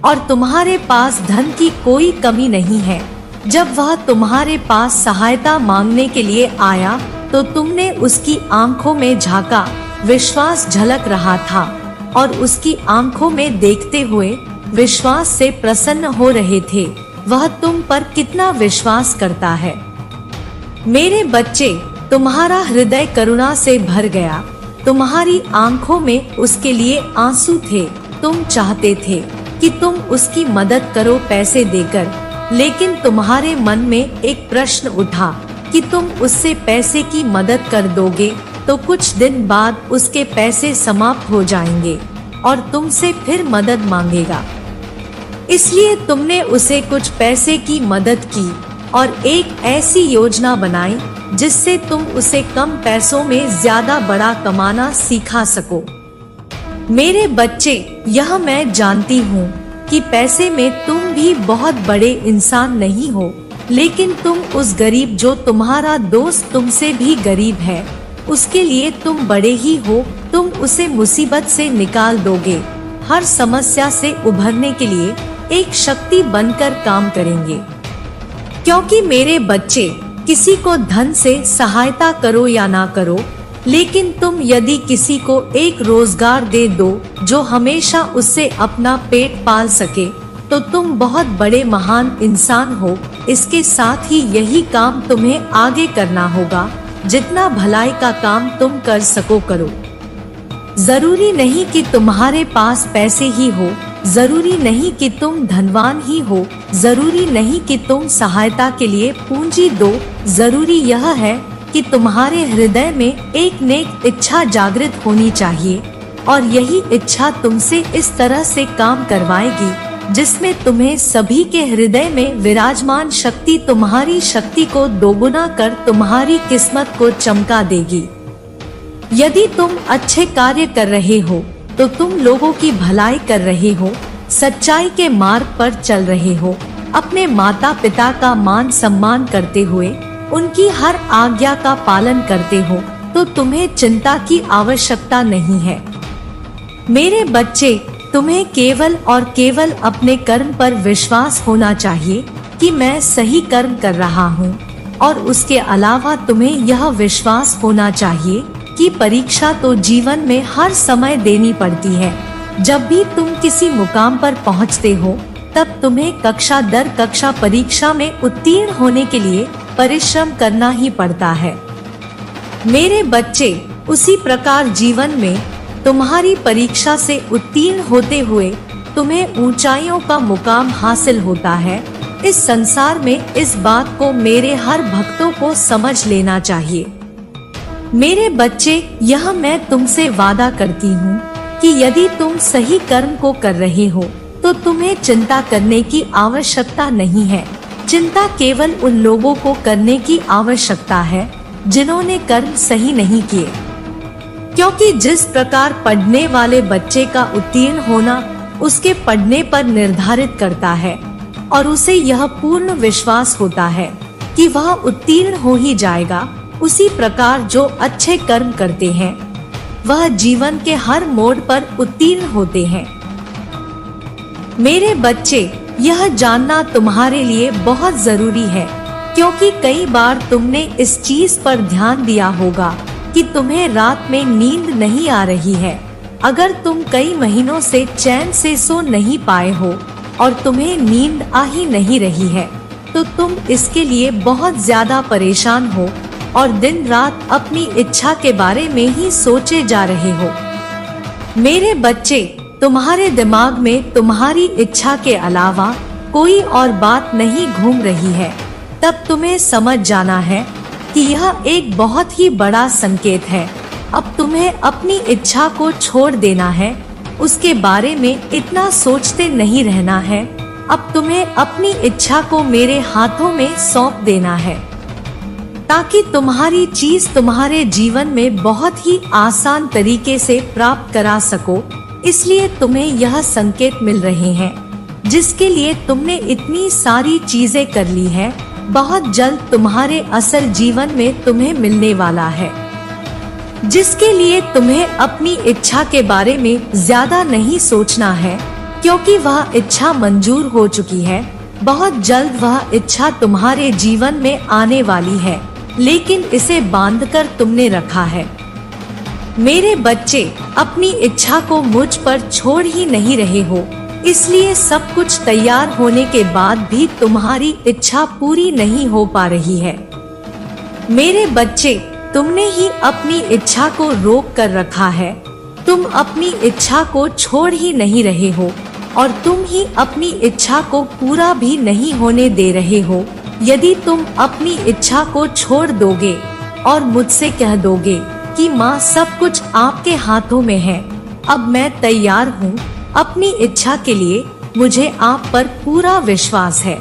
और तुम्हारे पास धन की कोई कमी नहीं है, जब वह तुम्हारे पास सहायता मांगने के लिए आया तो तुमने उसकी आंखों में झांका, विश्वास झलक रहा था और उसकी आंखों में देखते हुए विश्वास से प्रसन्न हो रहे थे। वह तुम पर कितना विश्वास करता है। मेरे बच्चे, तुम्हारा हृदय करुणा से भर गया। तुम्हारी आंखों में उसके लिए आंसू थे। तुम चाहते थे कि तुम उसकी मदद करो पैसे देकर, लेकिन तुम्हारे मन में एक प्रश्न उठा कि तुम उससे पैसे की मदद कर दोगे तो कुछ दिन बाद उसके पैसे समाप्त हो जाएंगे और तुमसे फिर मदद मांगेगा। इसलिए तुमने उसे कुछ पैसे की मदद की और एक ऐसी योजना बनाई जिससे तुम उसे कम पैसों में ज्यादा बड़ा कमाना सिखा सको। मेरे बच्चे, यह मैं जानती हूँ कि पैसे में तुम भी बहुत बड़े इंसान नहीं हो, लेकिन तुम उस गरीब जो तुम्हारा दोस्त तुमसे भी गरीब है, उसके लिए तुम बड़े ही हो। तुम उसे मुसीबत से निकाल दोगे। हर समस्या से उभरने के लिए एक शक्ति बनकर काम करेंगे। क्योंकि मेरे बच्चे, किसी को धन से सहायता करो या ना करो, लेकिन तुम यदि किसी को एक रोजगार दे दो जो हमेशा उससे अपना पेट पाल सके, तो तुम बहुत बड़े महान इंसान हो। इसके साथ ही यही काम तुम्हें आगे करना होगा। जितना भलाई का काम तुम कर सको करो। जरूरी नहीं कि तुम्हारे पास पैसे ही हो, जरूरी नहीं कि तुम धनवान ही हो, जरूरी नहीं कि तुम सहायता के लिए पूंजी दो। जरूरी यह है कि तुम्हारे हृदय में एक नेक इच्छा जागृत होनी चाहिए, और यही इच्छा तुमसे इस तरह से काम करवाएगी जिसमें तुम्हें सभी के हृदय में विराजमान शक्ति तुम्हारी शक्ति को दोगुना कर तुम्हारी किस्मत को चमका देगी। यदि तुम अच्छे कार्य कर रहे हो तो तुम लोगों की भलाई कर रहे हो, सच्चाई के मार्ग पर चल रहे हो, अपने माता पिता का मान सम्मान करते हुए उनकी हर आज्ञा का पालन करते हो, तो तुम्हें चिंता की आवश्यकता नहीं है। मेरे बच्चे, तुम्हें केवल और केवल अपने कर्म पर विश्वास होना चाहिए कि मैं सही कर्म कर रहा हूँ। और उसके अलावा तुम्हें यह विश्वास होना चाहिए कि परीक्षा तो जीवन में हर समय देनी पड़ती है। जब भी तुम किसी मुकाम पर पहुंचते हो तब तुम्हें कक्षा दर कक्षा परीक्षा में उत्तीर्ण होने के लिए परिश्रम करना ही पड़ता है। मेरे बच्चे, उसी प्रकार जीवन में तुम्हारी परीक्षा से उत्तीर्ण होते हुए तुम्हें ऊंचाइयों का मुकाम हासिल होता है। इस संसार में इस बात को मेरे हर भक्तों को समझ लेना चाहिए। मेरे बच्चे, यह मैं तुमसे वादा करती हूँ कि यदि तुम सही कर्म को कर रहे हो तो तुम्हें चिंता करने की आवश्यकता नहीं है। चिंता केवल उन लोगों को करने की आवश्यकता है जिन्होंने कर्म सही नहीं किए, क्योंकि जिस प्रकार पढ़ने वाले बच्चे का उत्तीर्ण होना उसके पढ़ने पर निर्धारित करता है और उसे यह पूर्ण विश्वास होता है कि वह उत्तीर्ण हो ही जाएगा, उसी प्रकार जो अच्छे कर्म करते हैं वह जीवन के हर मोड़ पर उत्तीर्ण होते हैं। मेरे बच्चे, यह जानना तुम्हारे लिए बहुत जरूरी है, क्योंकि कई बार तुमने इस चीज पर ध्यान दिया होगा कि तुम्हें रात में नींद नहीं आ रही है। अगर तुम कई महीनों से चैन से सो नहीं पाए हो और तुम्हें नींद आ ही नहीं रही है तो तुम इसके लिए बहुत ज्यादा परेशान हो और दिन रात अपनी इच्छा के बारे में ही सोचे जा रहे हो। मेरे बच्चे, तुम्हारे दिमाग में तुम्हारी इच्छा के अलावा कोई और बात नहीं घूम रही है, तब तुम्हें समझ जाना है कि यह एक बहुत ही बड़ा संकेत है। अब तुम्हें अपनी इच्छा को छोड़ देना है, उसके बारे में इतना सोचते नहीं रहना है। अब तुम्हें अपनी इच्छा को मेरे हाथों में सौंप देना है ताकि तुम्हारी चीज तुम्हारे जीवन में बहुत ही आसान तरीके से प्राप्त करा सको। इसलिए तुम्हें यह संकेत मिल रहे हैं जिसके लिए तुमने इतनी सारी चीजें कर ली है, बहुत जल्द तुम्हारे असल जीवन में तुम्हें मिलने वाला है, जिसके लिए तुम्हें अपनी इच्छा के बारे में ज्यादा नहीं सोचना है, क्योंकि वह इच्छा मंजूर हो चुकी है। बहुत जल्द वह इच्छा तुम्हारे जीवन में आने वाली है, लेकिन इसे बांधकर तुमने रखा है। मेरे बच्चे, अपनी इच्छा को मुझ पर छोड़ ही नहीं रहे हो, इसलिए सब कुछ तैयार होने के बाद भी तुम्हारी इच्छा पूरी नहीं हो पा रही है। मेरे बच्चे, तुमने ही अपनी इच्छा को रोक कर रखा है। तुम अपनी इच्छा को छोड़ ही नहीं रहे हो और तुम ही अपनी इच्छा को पूरा भी नहीं होने दे रहे हो। यदि तुम अपनी इच्छा को छोड़ दोगे और मुझसे कह दोगे कि माँ, सब कुछ आपके हाथों में है, अब मैं तैयार हूँ अपनी इच्छा के लिए, मुझे आप पर पूरा विश्वास है।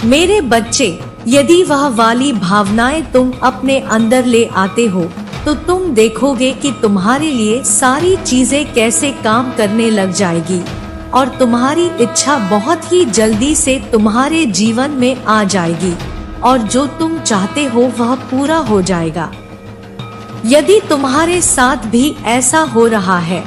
मेरे बच्चे, यदि वह वाली भावनाएं तुम अपने अंदर ले आते हो तो तुम देखोगे कि तुम्हारे लिए सारी चीजें कैसे काम करने लग जाएगी और तुम्हारी इच्छा बहुत ही जल्दी से तुम्हारे जीवन में आ जाएगी और जो तुम चाहते हो वह पूरा हो जाएगा। यदि तुम्हारे साथ भी ऐसा हो रहा है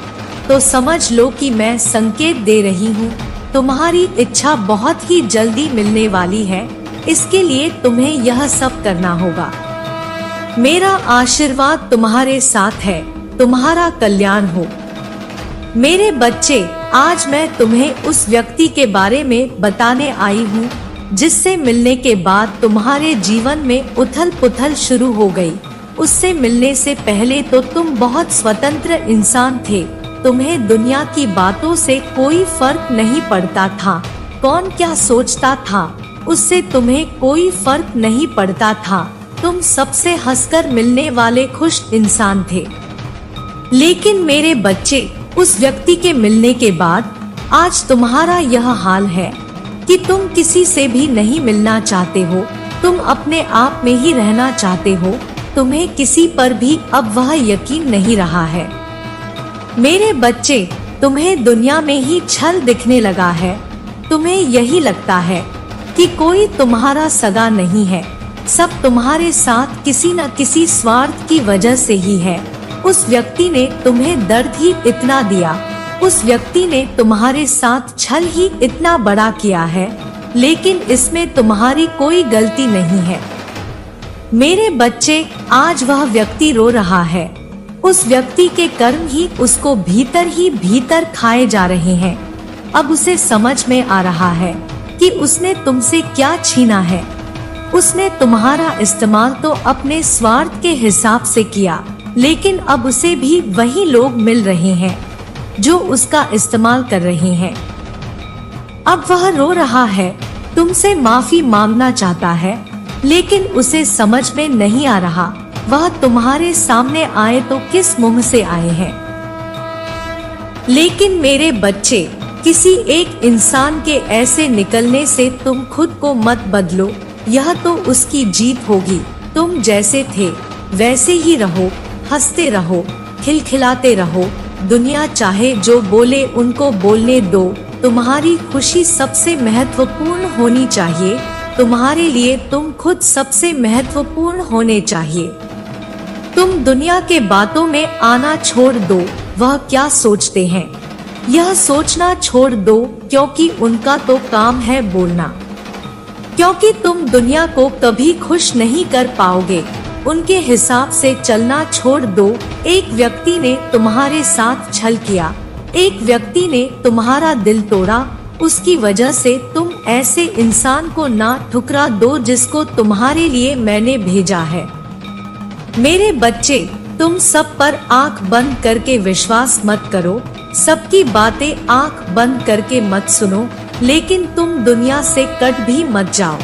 तो समझ लो कि मैं संकेत दे रही हूँ, तुम्हारी इच्छा बहुत ही जल्दी मिलने वाली है। इसके लिए तुम्हें यह सब करना होगा। मेरा आशीर्वाद तुम्हारे साथ है, तुम्हारा कल्याण हो। मेरे बच्चे, आज मैं तुम्हें उस व्यक्ति के बारे में बताने आई हूँ जिससे मिलने के बाद तुम्हारे जीवन में उथल पुथल शुरू हो गई। उससे मिलने से पहले तो तुम बहुत स्वतंत्र इंसान थे, तुम्हें दुनिया की बातों से कोई फर्क नहीं पड़ता था, कौन क्या सोचता था उससे तुम्हें कोई फर्क नहीं पड़ता था। तुम सबसे हंसकर मिलने वाले खुश इंसान थे। लेकिन मेरे बच्चे, उस व्यक्ति के मिलने के बाद आज तुम्हारा यह हाल है कि तुम किसी से भी नहीं मिलना चाहते हो, तुम अपने आप में ही रहना चाहते हो, तुम्हें किसी पर भी अब वह यकीन नहीं रहा है। मेरे बच्चे, तुम्हें दुनिया में ही छल दिखने लगा है, तुम्हें यही लगता है कि कोई तुम्हारा सगा नहीं है, सब तुम्हारे साथ किसी न किसी स्वार्थ की वजह से ही है। उस व्यक्ति ने तुम्हें दर्द ही इतना दिया, उस व्यक्ति ने तुम्हारे साथ छल ही इतना बड़ा किया है, लेकिन इसमें तुम्हारी कोई गलती नहीं है। मेरे बच्चे, आज वह व्यक्ति रो रहा है। उस व्यक्ति के कर्म ही उसको भीतर ही भीतर खाए जा रहे हैं। अब उसे समझ में आ रहा है कि उसने तुमसे क्या छीना है। उसने तुम्हारा इस्तेमाल तो अपने स्वार्थ के हिसाब से किया, लेकिन अब उसे भी वही लोग मिल रहे हैं जो उसका इस्तेमाल कर रहे हैं। अब वह रो रहा है, तुमसे माफी मांगना चाहता है, लेकिन उसे समझ में नहीं आ रहा वह तुम्हारे सामने आए तो किस मुंह से आए हैं। लेकिन मेरे बच्चे, किसी एक इंसान के ऐसे निकलने से तुम खुद को मत बदलो, यह तो उसकी जीत होगी। तुम जैसे थे वैसे ही रहो, हंसते रहो, खिलखिलाते रहो। दुनिया चाहे जो बोले उनको बोलने दो। तुम्हारी खुशी सबसे महत्वपूर्ण होनी चाहिए। तुम्हारे लिए तुम खुद सबसे महत्वपूर्ण होने चाहिए। तुम दुनिया के बातों में आना छोड़ दो, वह क्या सोचते हैं यह सोचना छोड़ दो, क्योंकि उनका तो काम है बोलना। क्योंकि तुम दुनिया को कभी खुश नहीं कर पाओगे। उनके हिसाब से चलना छोड़ दो। एक व्यक्ति ने तुम्हारे साथ छल किया, एक व्यक्ति ने तुम्हारा दिल तोड़ा, उसकी वजह से तुम ऐसे इंसान को ना ठुकरा दो जिसको तुम्हारे लिए मैंने भेजा है। मेरे बच्चे, तुम सब पर आंख बंद करके विश्वास मत करो, सबकी बातें आंख बंद करके मत सुनो, लेकिन तुम दुनिया से कट भी मत जाओ।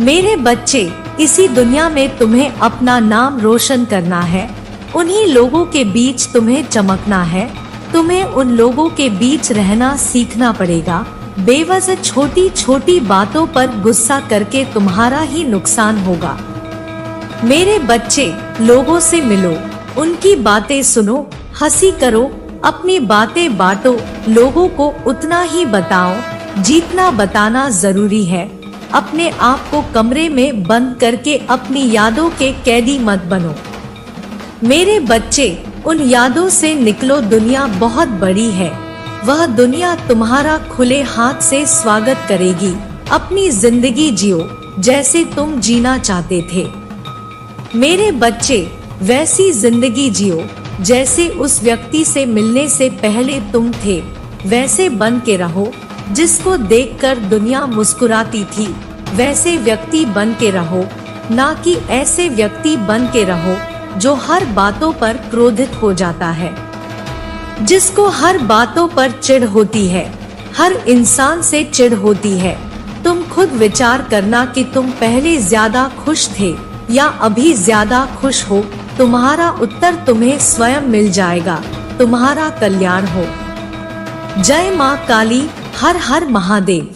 मेरे बच्चे, इसी दुनिया में तुम्हें अपना नाम रोशन करना है। उन्हीं लोगों के बीच तुम्हें चमकना है। तुम्हें उन लोगों के बीच रहना सीखना पड़ेगा। बेवजह छोटी छोटी बातों पर गुस्सा करके तुम्हारा ही नुकसान होगा। मेरे बच्चे, लोगों से मिलो, उनकी बातें सुनो, हंसी करो, अपनी बातें बांटो, लोगों को उतना ही बताओ जितना बताना जरूरी है। अपने आप को कमरे में बंद करके अपनी यादों के कैदी मत बनो। मेरे बच्चे, उन यादों से निकलो। दुनिया बहुत बड़ी है, वह दुनिया तुम्हारा खुले हाथ से स्वागत करेगी। अपनी जिंदगी जियो जैसे तुम जीना चाहते थे। मेरे बच्चे, वैसी जिंदगी जियो जैसे उस व्यक्ति से मिलने से पहले तुम थे। वैसे बन के रहो जिसको देखकर दुनिया मुस्कुराती थी। वैसे व्यक्ति बन के रहो, ना कि ऐसे व्यक्ति बन के रहो जो हर बातों पर क्रोधित हो जाता है, जिसको हर बातों पर चिढ़ होती है, हर इंसान से चिढ़ होती है। तुम खुद विचार करना कि तुम पहले ज्यादा खुश थे या अभी ज्यादा खुश हो। तुम्हारा उत्तर तुम्हें स्वयं मिल जाएगा। तुम्हारा कल्याण हो। जय माँ काली, हर हर महादेव।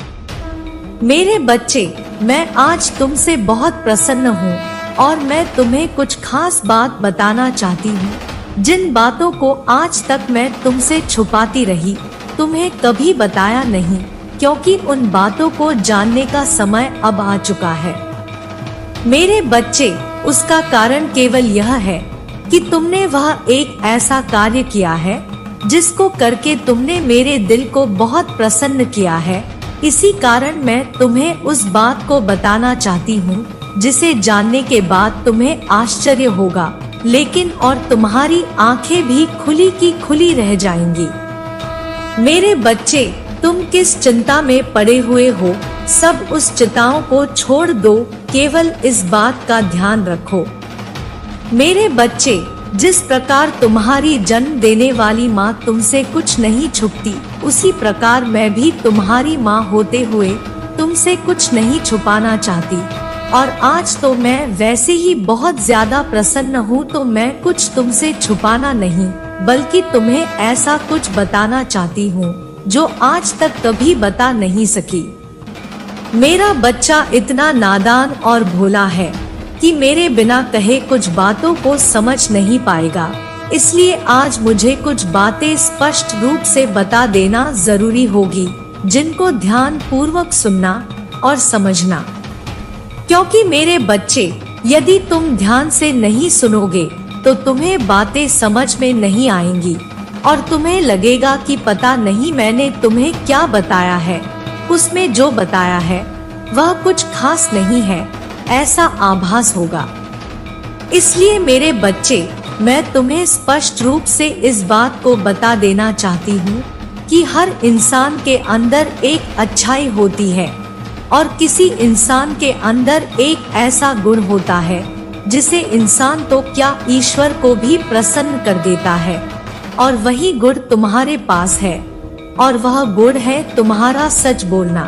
मेरे बच्चे, मैं आज तुमसे बहुत प्रसन्न हूँ और मैं तुम्हें कुछ खास बात बताना चाहती हूँ। जिन बातों को आज तक मैं तुमसे छुपाती रही, तुम्हें कभी बताया नहीं, क्योंकि उन बातों को जानने का समय अब आ चुका है। मेरे बच्चे, उसका कारण केवल यह है कि तुमने वह एक ऐसा कार्य किया है जिसको करके तुमने मेरे दिल को बहुत प्रसन्न किया है। इसी कारण मैं तुम्हें उस बात को बताना चाहती हूँ जिसे जानने के बाद तुम्हें आश्चर्य होगा, लेकिन और तुम्हारी आंखें भी खुली की खुली रह जाएंगी। मेरे बच्चे, तुम किस चिंता में पड़े हुए हो, सब उस चिंताओं को छोड़ दो। केवल इस बात का ध्यान रखो। मेरे बच्चे, जिस प्रकार तुम्हारी जन्म देने वाली माँ तुमसे कुछ नहीं छुपती, उसी प्रकार मैं भी तुम्हारी माँ होते हुए तुमसे कुछ नहीं छुपाना चाहती। और आज तो मैं वैसे ही बहुत ज्यादा प्रसन्न हूँ, तो मैं कुछ तुमसे छुपाना नहीं, बल्कि तुम्हें ऐसा कुछ बताना चाहती हूँ जो आज तक कभी बता नहीं सकी। मेरा बच्चा इतना नादान और भोला है कि मेरे बिना कहे कुछ बातों को समझ नहीं पाएगा। इसलिए आज मुझे कुछ बातें स्पष्ट रूप से बता देना जरूरी होगी, जिनको ध्यान पूर्वक सुनना और समझना। क्योंकि मेरे बच्चे, यदि तुम ध्यान से नहीं सुनोगे तो तुम्हें बातें समझ में नहीं आएंगी और तुम्हें लगेगा कि पता नहीं मैंने तुम्हें क्या बताया है। उसमें जो बताया है वह कुछ खास नहीं है, ऐसा आभास होगा। इसलिए मेरे बच्चे, मैं तुम्हें स्पष्ट रूप से इस बात को बता देना चाहती हूँ कि हर इंसान के अंदर एक अच्छाई होती है और किसी इंसान के अंदर एक ऐसा गुण होता है जिसे इंसान तो क्या ईश्वर को भी प्रसन्न कर देता है, और वही गुण तुम्हारे पास है, और वह गुण है तुम्हारा सच बोलना।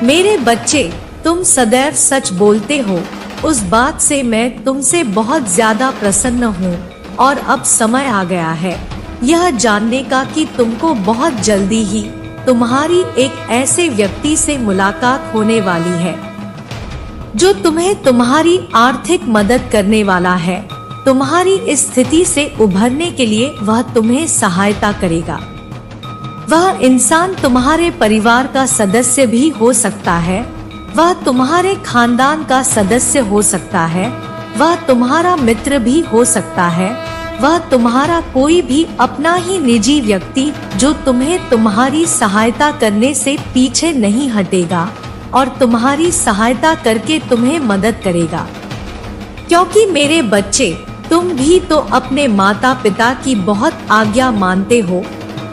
मेरे बच्चे, तुम सदैव सच बोलते हो, उस बात से मैं तुमसे बहुत ज्यादा प्रसन्न हूँ। और अब समय आ गया है यह जानने का कि तुमको बहुत जल्दी ही तुम्हारी एक ऐसे व्यक्ति से मुलाकात होने वाली है जो तुम्हें तुम्हारी आर्थिक मदद करने वाला है। तुम्हारी इस स्थिति से उभरने के लिए वह तुम्हें सहायता करेगा। वह इंसान तुम्हारे परिवार का सदस्य भी हो सकता है, वह तुम्हारे खानदान का सदस्य हो सकता है, वह तुम्हारा मित्र भी हो सकता है, वह तुम्हारा कोई भी अपना ही निजी व्यक्ति जो तुम्हें तुम्हारी सहायता करने से पीछे नहीं हटेगा और तुम्हारी सहायता करके तुम्हें मदद करेगा। क्योंकि मेरे बच्चे, तुम भी तो अपने माता पिता की बहुत आज्ञा मानते हो,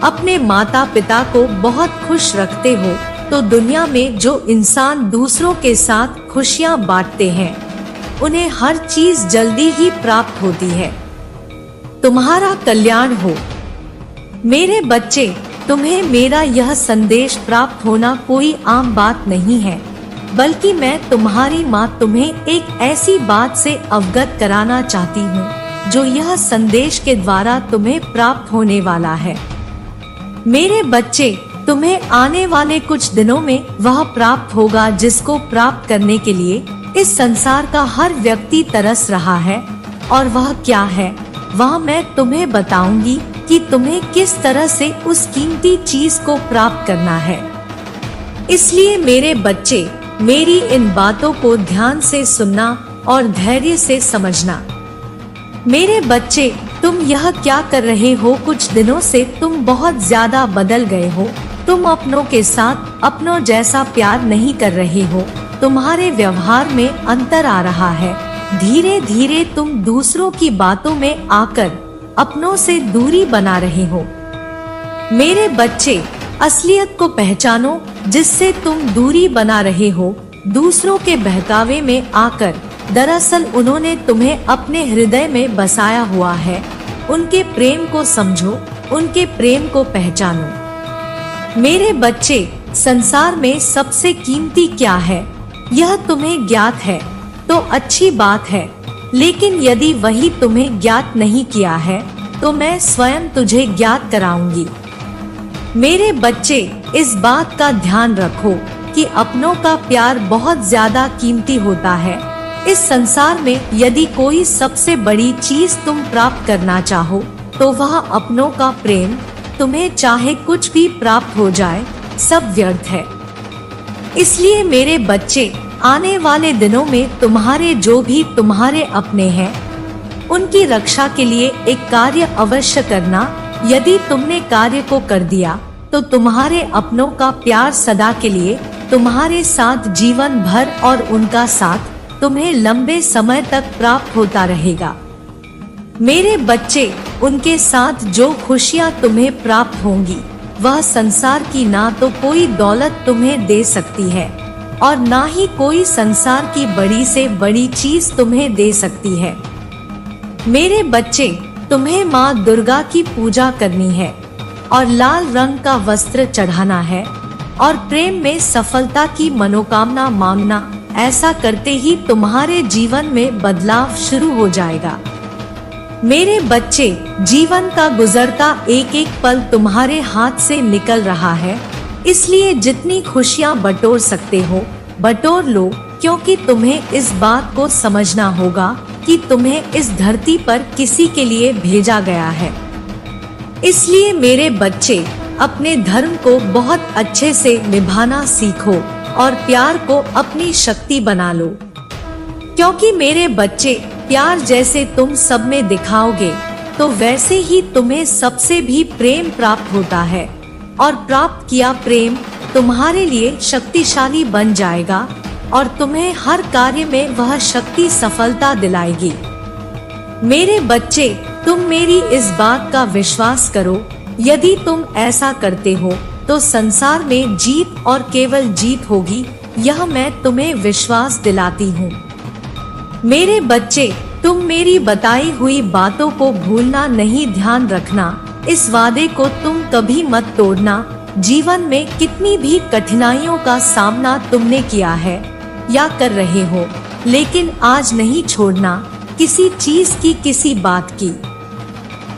अपने माता पिता को बहुत खुश रखते हो। तो दुनिया में जो इंसान दूसरों के साथ खुशियां बांटते हैं, उन्हें हर चीज जल्दी ही प्राप्त होती है। तुम्हारा कल्याण हो। मेरे बच्चे, तुम्हें मेरा यह संदेश प्राप्त होना कोई आम बात नहीं है, बल्कि मैं तुम्हारी माँ तुम्हें एक ऐसी बात से अवगत कराना चाहती हूँ जो यह संदेश के द्वारा तुम्हें प्राप्त होने वाला है। मेरे बच्चे, तुम्हें आने वाले कुछ दिनों में वह प्राप्त होगा जिसको प्राप्त करने के लिए इस संसार का हर व्यक्ति तरस रहा है। और वह क्या है, वह मैं तुम्हें बताऊंगी कि तुम्हें किस तरह से उस कीमती चीज को प्राप्त करना है। इसलिए मेरे बच्चे, मेरी इन बातों को ध्यान से सुनना और धैर्य से समझना। मेरे बच्चे, तुम यह क्या कर रहे हो? कुछ दिनों से तुम बहुत ज्यादा बदल गए हो। तुम अपनों के साथ अपनों जैसा प्यार नहीं कर रहे हो। तुम्हारे व्यवहार में अंतर आ रहा है। धीरे धीरे तुम दूसरों की बातों में आकर अपनों से दूरी बना रहे हो। मेरे बच्चे, असलियत को पहचानो जिससे तुम दूरी बना रहे हो दूसरों के बहकावे में आकर। दरअसल उन्होंने तुम्हें अपने हृदय में बसाया हुआ है। उनके प्रेम को समझो, उनके प्रेम को पहचानो। मेरे बच्चे, संसार में सबसे कीमती क्या है यह तुम्हें ज्ञात है तो अच्छी बात है, लेकिन यदि वही तुम्हें ज्ञात नहीं किया है तो मैं स्वयं तुझे ज्ञात कराऊंगी। मेरे बच्चे, इस बात का ध्यान रखो कि अपनों का प्यार बहुत ज्यादा कीमती होता है। इस संसार में यदि कोई सबसे बड़ी चीज तुम प्राप्त करना चाहो तो वह अपनों का प्रेम। तुम्हें चाहे कुछ भी प्राप्त हो जाए, सब व्यर्थ है। इसलिए मेरे बच्चे, आने वाले दिनों में तुम्हारे जो भी तुम्हारे अपने हैं उनकी रक्षा के लिए एक कार्य अवश्य करना। यदि तुमने कार्य को कर दिया तो तुम्हारे अपनों का प्यार सदा के लिए तुम्हारे साथ जीवन भर और उनका साथ तुम्हें लंबे समय तक प्राप्त होता रहेगा। मेरे बच्चे, उनके साथ जो खुशियाँ तुम्हें प्राप्त होंगी वह संसार की ना तो कोई दौलत तुम्हें दे सकती है और ना ही कोई संसार की बड़ी से बड़ी चीज तुम्हें दे सकती है। मेरे बच्चे, तुम्हें माँ दुर्गा की पूजा करनी है और लाल रंग का वस्त्र चढ़ाना है और प्रेम में सफलता की मनोकामना मांगना। ऐसा करते ही तुम्हारे जीवन में बदलाव शुरू हो जाएगा। मेरे बच्चे, जीवन का गुजरता एक एक पल तुम्हारे हाथ से निकल रहा है, इसलिए जितनी खुशियाँ बटोर सकते हो बटोर लो, क्योंकि तुम्हें इस बात को समझना होगा कि तुम्हें इस धरती पर किसी के लिए भेजा गया है। इसलिए मेरे बच्चे, अपने धर्म को बहुत अच्छे से निभाना सीखो और प्यार को अपनी शक्ति बना लो। क्योंकि मेरे बच्चे, प्यार जैसे तुम सब में दिखाओगे तो वैसे ही तुम्हें सबसे भी प्रेम प्राप्त होता है और प्राप्त किया प्रेम तुम्हारे लिए शक्तिशाली बन जाएगा और तुम्हें हर कार्य में वह शक्ति सफलता दिलाएगी। मेरे बच्चे, तुम मेरी इस बात का विश्वास करो। यदि तुम ऐसा करते हो तो संसार में जीत और केवल जीत होगी, यह मैं तुम्हें विश्वास दिलाती हूँ। मेरे बच्चे, तुम मेरी बताई हुई बातों को भूलना नहीं, ध्यान रखना। इस वादे को तुम कभी मत तोड़ना। जीवन में कितनी भी कठिनाइयों का सामना तुमने किया है या कर रहे हो, लेकिन आज नहीं छोड़ना किसी चीज की, किसी बात की,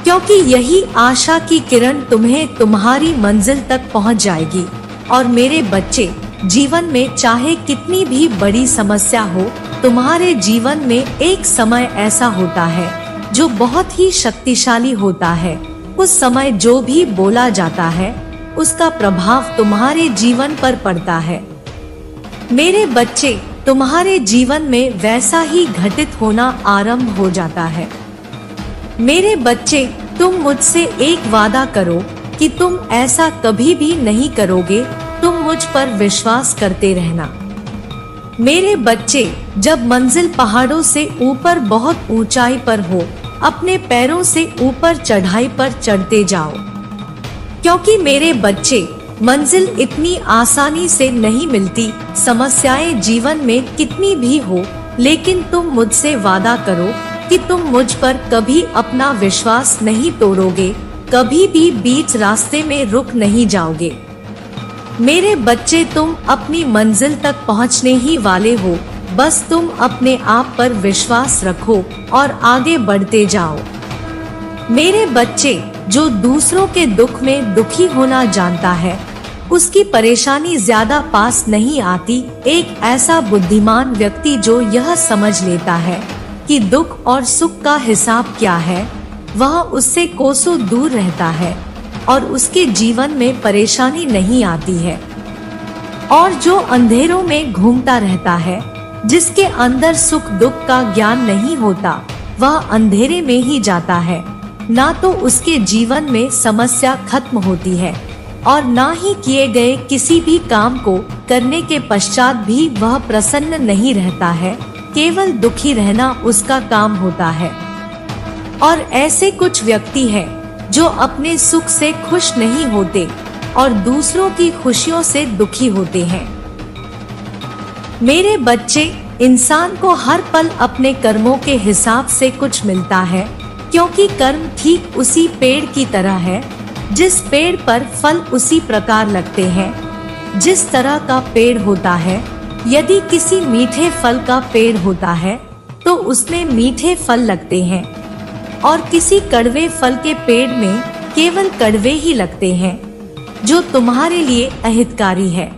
क्योंकि यही आशा की किरण तुम्हें तुम्हारी मंजिल तक पहुंच जाएगी। और मेरे बच्चे, जीवन में चाहे कितनी भी बड़ी समस्या हो, तुम्हारे जीवन में एक समय ऐसा होता है जो बहुत ही शक्तिशाली होता है। उस समय जो भी बोला जाता है उसका प्रभाव तुम्हारे जीवन पर पड़ता है। मेरे बच्चे, तुम्हारे जीवन में वैसा ही घटित होना आरंभ हो जाता है। मेरे बच्चे, तुम मुझसे एक वादा करो कि तुम ऐसा कभी भी नहीं करोगे। तुम मुझ पर विश्वास करते रहना। मेरे बच्चे, जब मंजिल पहाड़ों से ऊपर बहुत ऊंचाई पर हो, अपने पैरों से ऊपर चढ़ाई पर चढ़ते जाओ, क्योंकि मेरे बच्चे, मंजिल इतनी आसानी से नहीं मिलती। समस्याएं जीवन में कितनी भी हो, लेकिन तुम मुझसे वादा करो कि तुम मुझ पर कभी अपना विश्वास नहीं तोड़ोगे, कभी भी बीच रास्ते में रुक नहीं जाओगे। मेरे बच्चे, तुम अपनी मंजिल तक पहुंचने ही वाले हो। बस तुम अपने आप पर विश्वास रखो और आगे बढ़ते जाओ। मेरे बच्चे, जो दूसरों के दुख में दुखी होना जानता है, उसकी परेशानी ज्यादा पास नहीं आती। एक ऐसा बुद्धिमान व्यक्ति जो यह समझ लेता है कि दुख और सुख का हिसाब क्या है, वह उससे कोसों दूर रहता है और उसके जीवन में परेशानी नहीं आती है। और जो अंधेरों में घूमता रहता है, जिसके अंदर सुख दुख का ज्ञान नहीं होता, वह अंधेरे में ही जाता है। ना तो उसके जीवन में समस्या खत्म होती है और ना ही किए गए किसी भी काम को करने के पश्चात भी वह प्रसन्न नहीं रहता है। केवल दुखी रहना उसका काम होता है। और ऐसे कुछ व्यक्ति हैं जो अपने सुख से खुश नहीं होते और दूसरों की खुशियों से दुखी होते हैं। मेरे बच्चे, इंसान को हर पल अपने कर्मों के हिसाब से कुछ मिलता है, क्योंकि कर्म ठीक उसी पेड़ की तरह है। जिस पेड़ पर फल उसी प्रकार लगते हैं जिस तरह का पेड़ होता है। यदि किसी मीठे फल का पेड़ होता है तो उसमें मीठे फल लगते हैं, और किसी कड़वे फल के पेड़ में केवल कड़वे ही लगते हैं, जो तुम्हारे लिए अहितकारी है।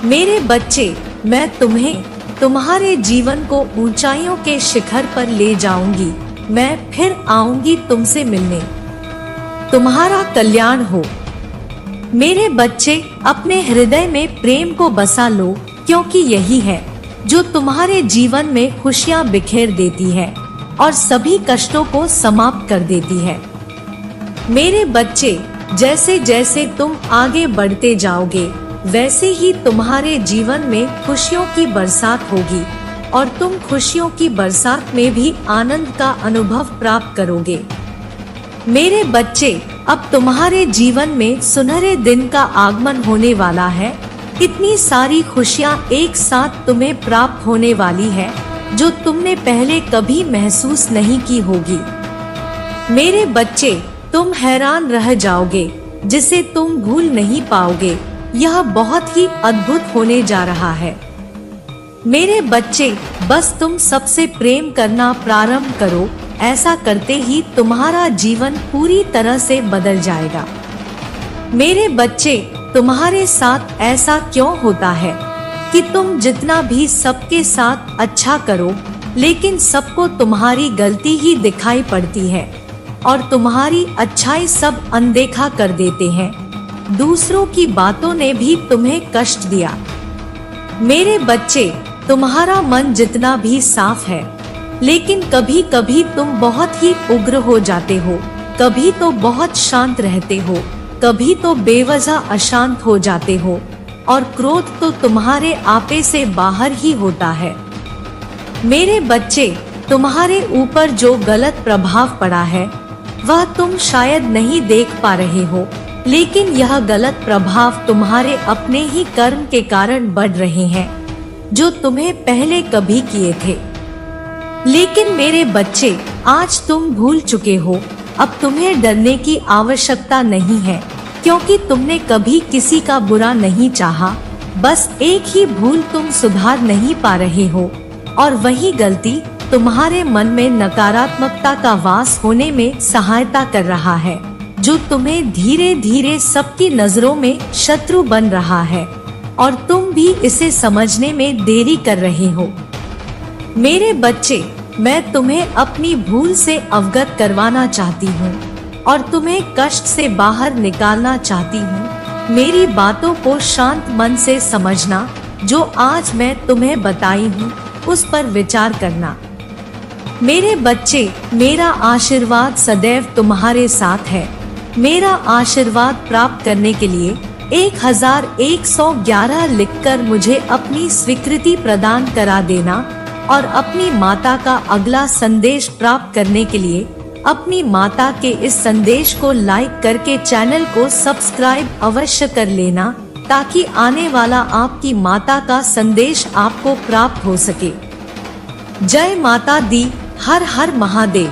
मेरे बच्चे, मैं तुम्हें तुम्हारे जीवन को ऊंचाइयों के शिखर पर ले जाऊंगी। मैं फिर आऊंगी तुमसे मिलने। तुम्हारा कल्याण हो। मेरे बच्चे, अपने हृदय में प्रेम को बसा लो, क्योंकि यही है जो तुम्हारे जीवन में खुशियां बिखेर देती है और सभी कष्टों को समाप्त कर देती है। मेरे बच्चे, जैसे जैसे तुम आगे बढ़ते जाओगे, वैसे ही तुम्हारे जीवन में खुशियों की बरसात होगी और तुम खुशियों की बरसात में भी आनंद का अनुभव प्राप्त करोगे। मेरे बच्चे, अब तुम्हारे जीवन में सुनहरे दिन का आगमन होने वाला है। इतनी सारी खुशियां एक साथ तुम्हें प्राप्त होने वाली है जो तुमने पहले कभी महसूस नहीं की होगी। मेरे बच्चे, तुम हैरान रह जाओगे, जिसे तुम भूल नहीं पाओगे। यह बहुत ही अद्भुत होने जा रहा है। मेरे बच्चे, बस तुम सबसे प्रेम करना प्रारंभ करो। ऐसा करते ही तुम्हारा जीवन पूरी तरह से बदल जाएगा। मेरे बच्चे, तुम्हारे साथ ऐसा क्यों होता है कि तुम जितना भी सबके साथ अच्छा करो, लेकिन सबको तुम्हारी गलती ही दिखाई पड़ती है और तुम्हारी अच्छाई सब अनदेखा कर देते हैं। दूसरों की बातों ने भी तुम्हें कष्ट दिया। मेरे बच्चे, तुम्हारा मन जितना भी साफ है, लेकिन कभी कभी तुम बहुत ही उग्र हो जाते हो, कभी तो बहुत शांत रहते हो, कभी तो बेवजह अशांत हो जाते हो, और क्रोध तो तुम्हारे आपे से बाहर ही होता है। मेरे बच्चे, तुम्हारे ऊपर जो गलत प्रभाव पड़ा है वह तुम शायद नहीं देख पा रहे हो, लेकिन यह गलत प्रभाव तुम्हारे अपने ही कर्म के कारण बढ़ रहे हैं जो तुम्हें पहले कभी किए थे। लेकिन मेरे बच्चे, आज तुम भूल चुके हो। अब तुम्हें डरने की आवश्यकता नहीं है, क्योंकि तुमने कभी किसी का बुरा नहीं चाहा। बस एक ही भूल तुम सुधार नहीं पा रहे हो, और वही गलती तुम्हारे मन में नकारात्मकता का वास होने में सहायता कर रहा है, जो तुम्हें धीरे धीरे सबकी नजरों में शत्रु बन रहा है, और तुम भी इसे समझने में देरी कर रहे हो। मेरे बच्चे, मैं तुम्हें अपनी भूल से अवगत करवाना चाहती हूँ और तुम्हें कष्ट से बाहर निकालना चाहती हूँ। मेरी बातों को शांत मन से समझना। जो आज मैं तुम्हें बताई हूँ उस पर विचार करना। मेरे बच्चे, मेरा आशीर्वाद सदैव तुम्हारे साथ है। मेरा आशीर्वाद प्राप्त करने के लिए 1111 लिखकर मुझे अपनी स्वीकृति प्रदान करा देना, और अपनी माता का अगला संदेश प्राप्त करने के लिए अपनी माता के इस संदेश को लाइक करके चैनल को सब्सक्राइब अवश्य कर लेना, ताकि आने वाला आपकी माता का संदेश आपको प्राप्त हो सके। जय माता दी। हर हर महादेव।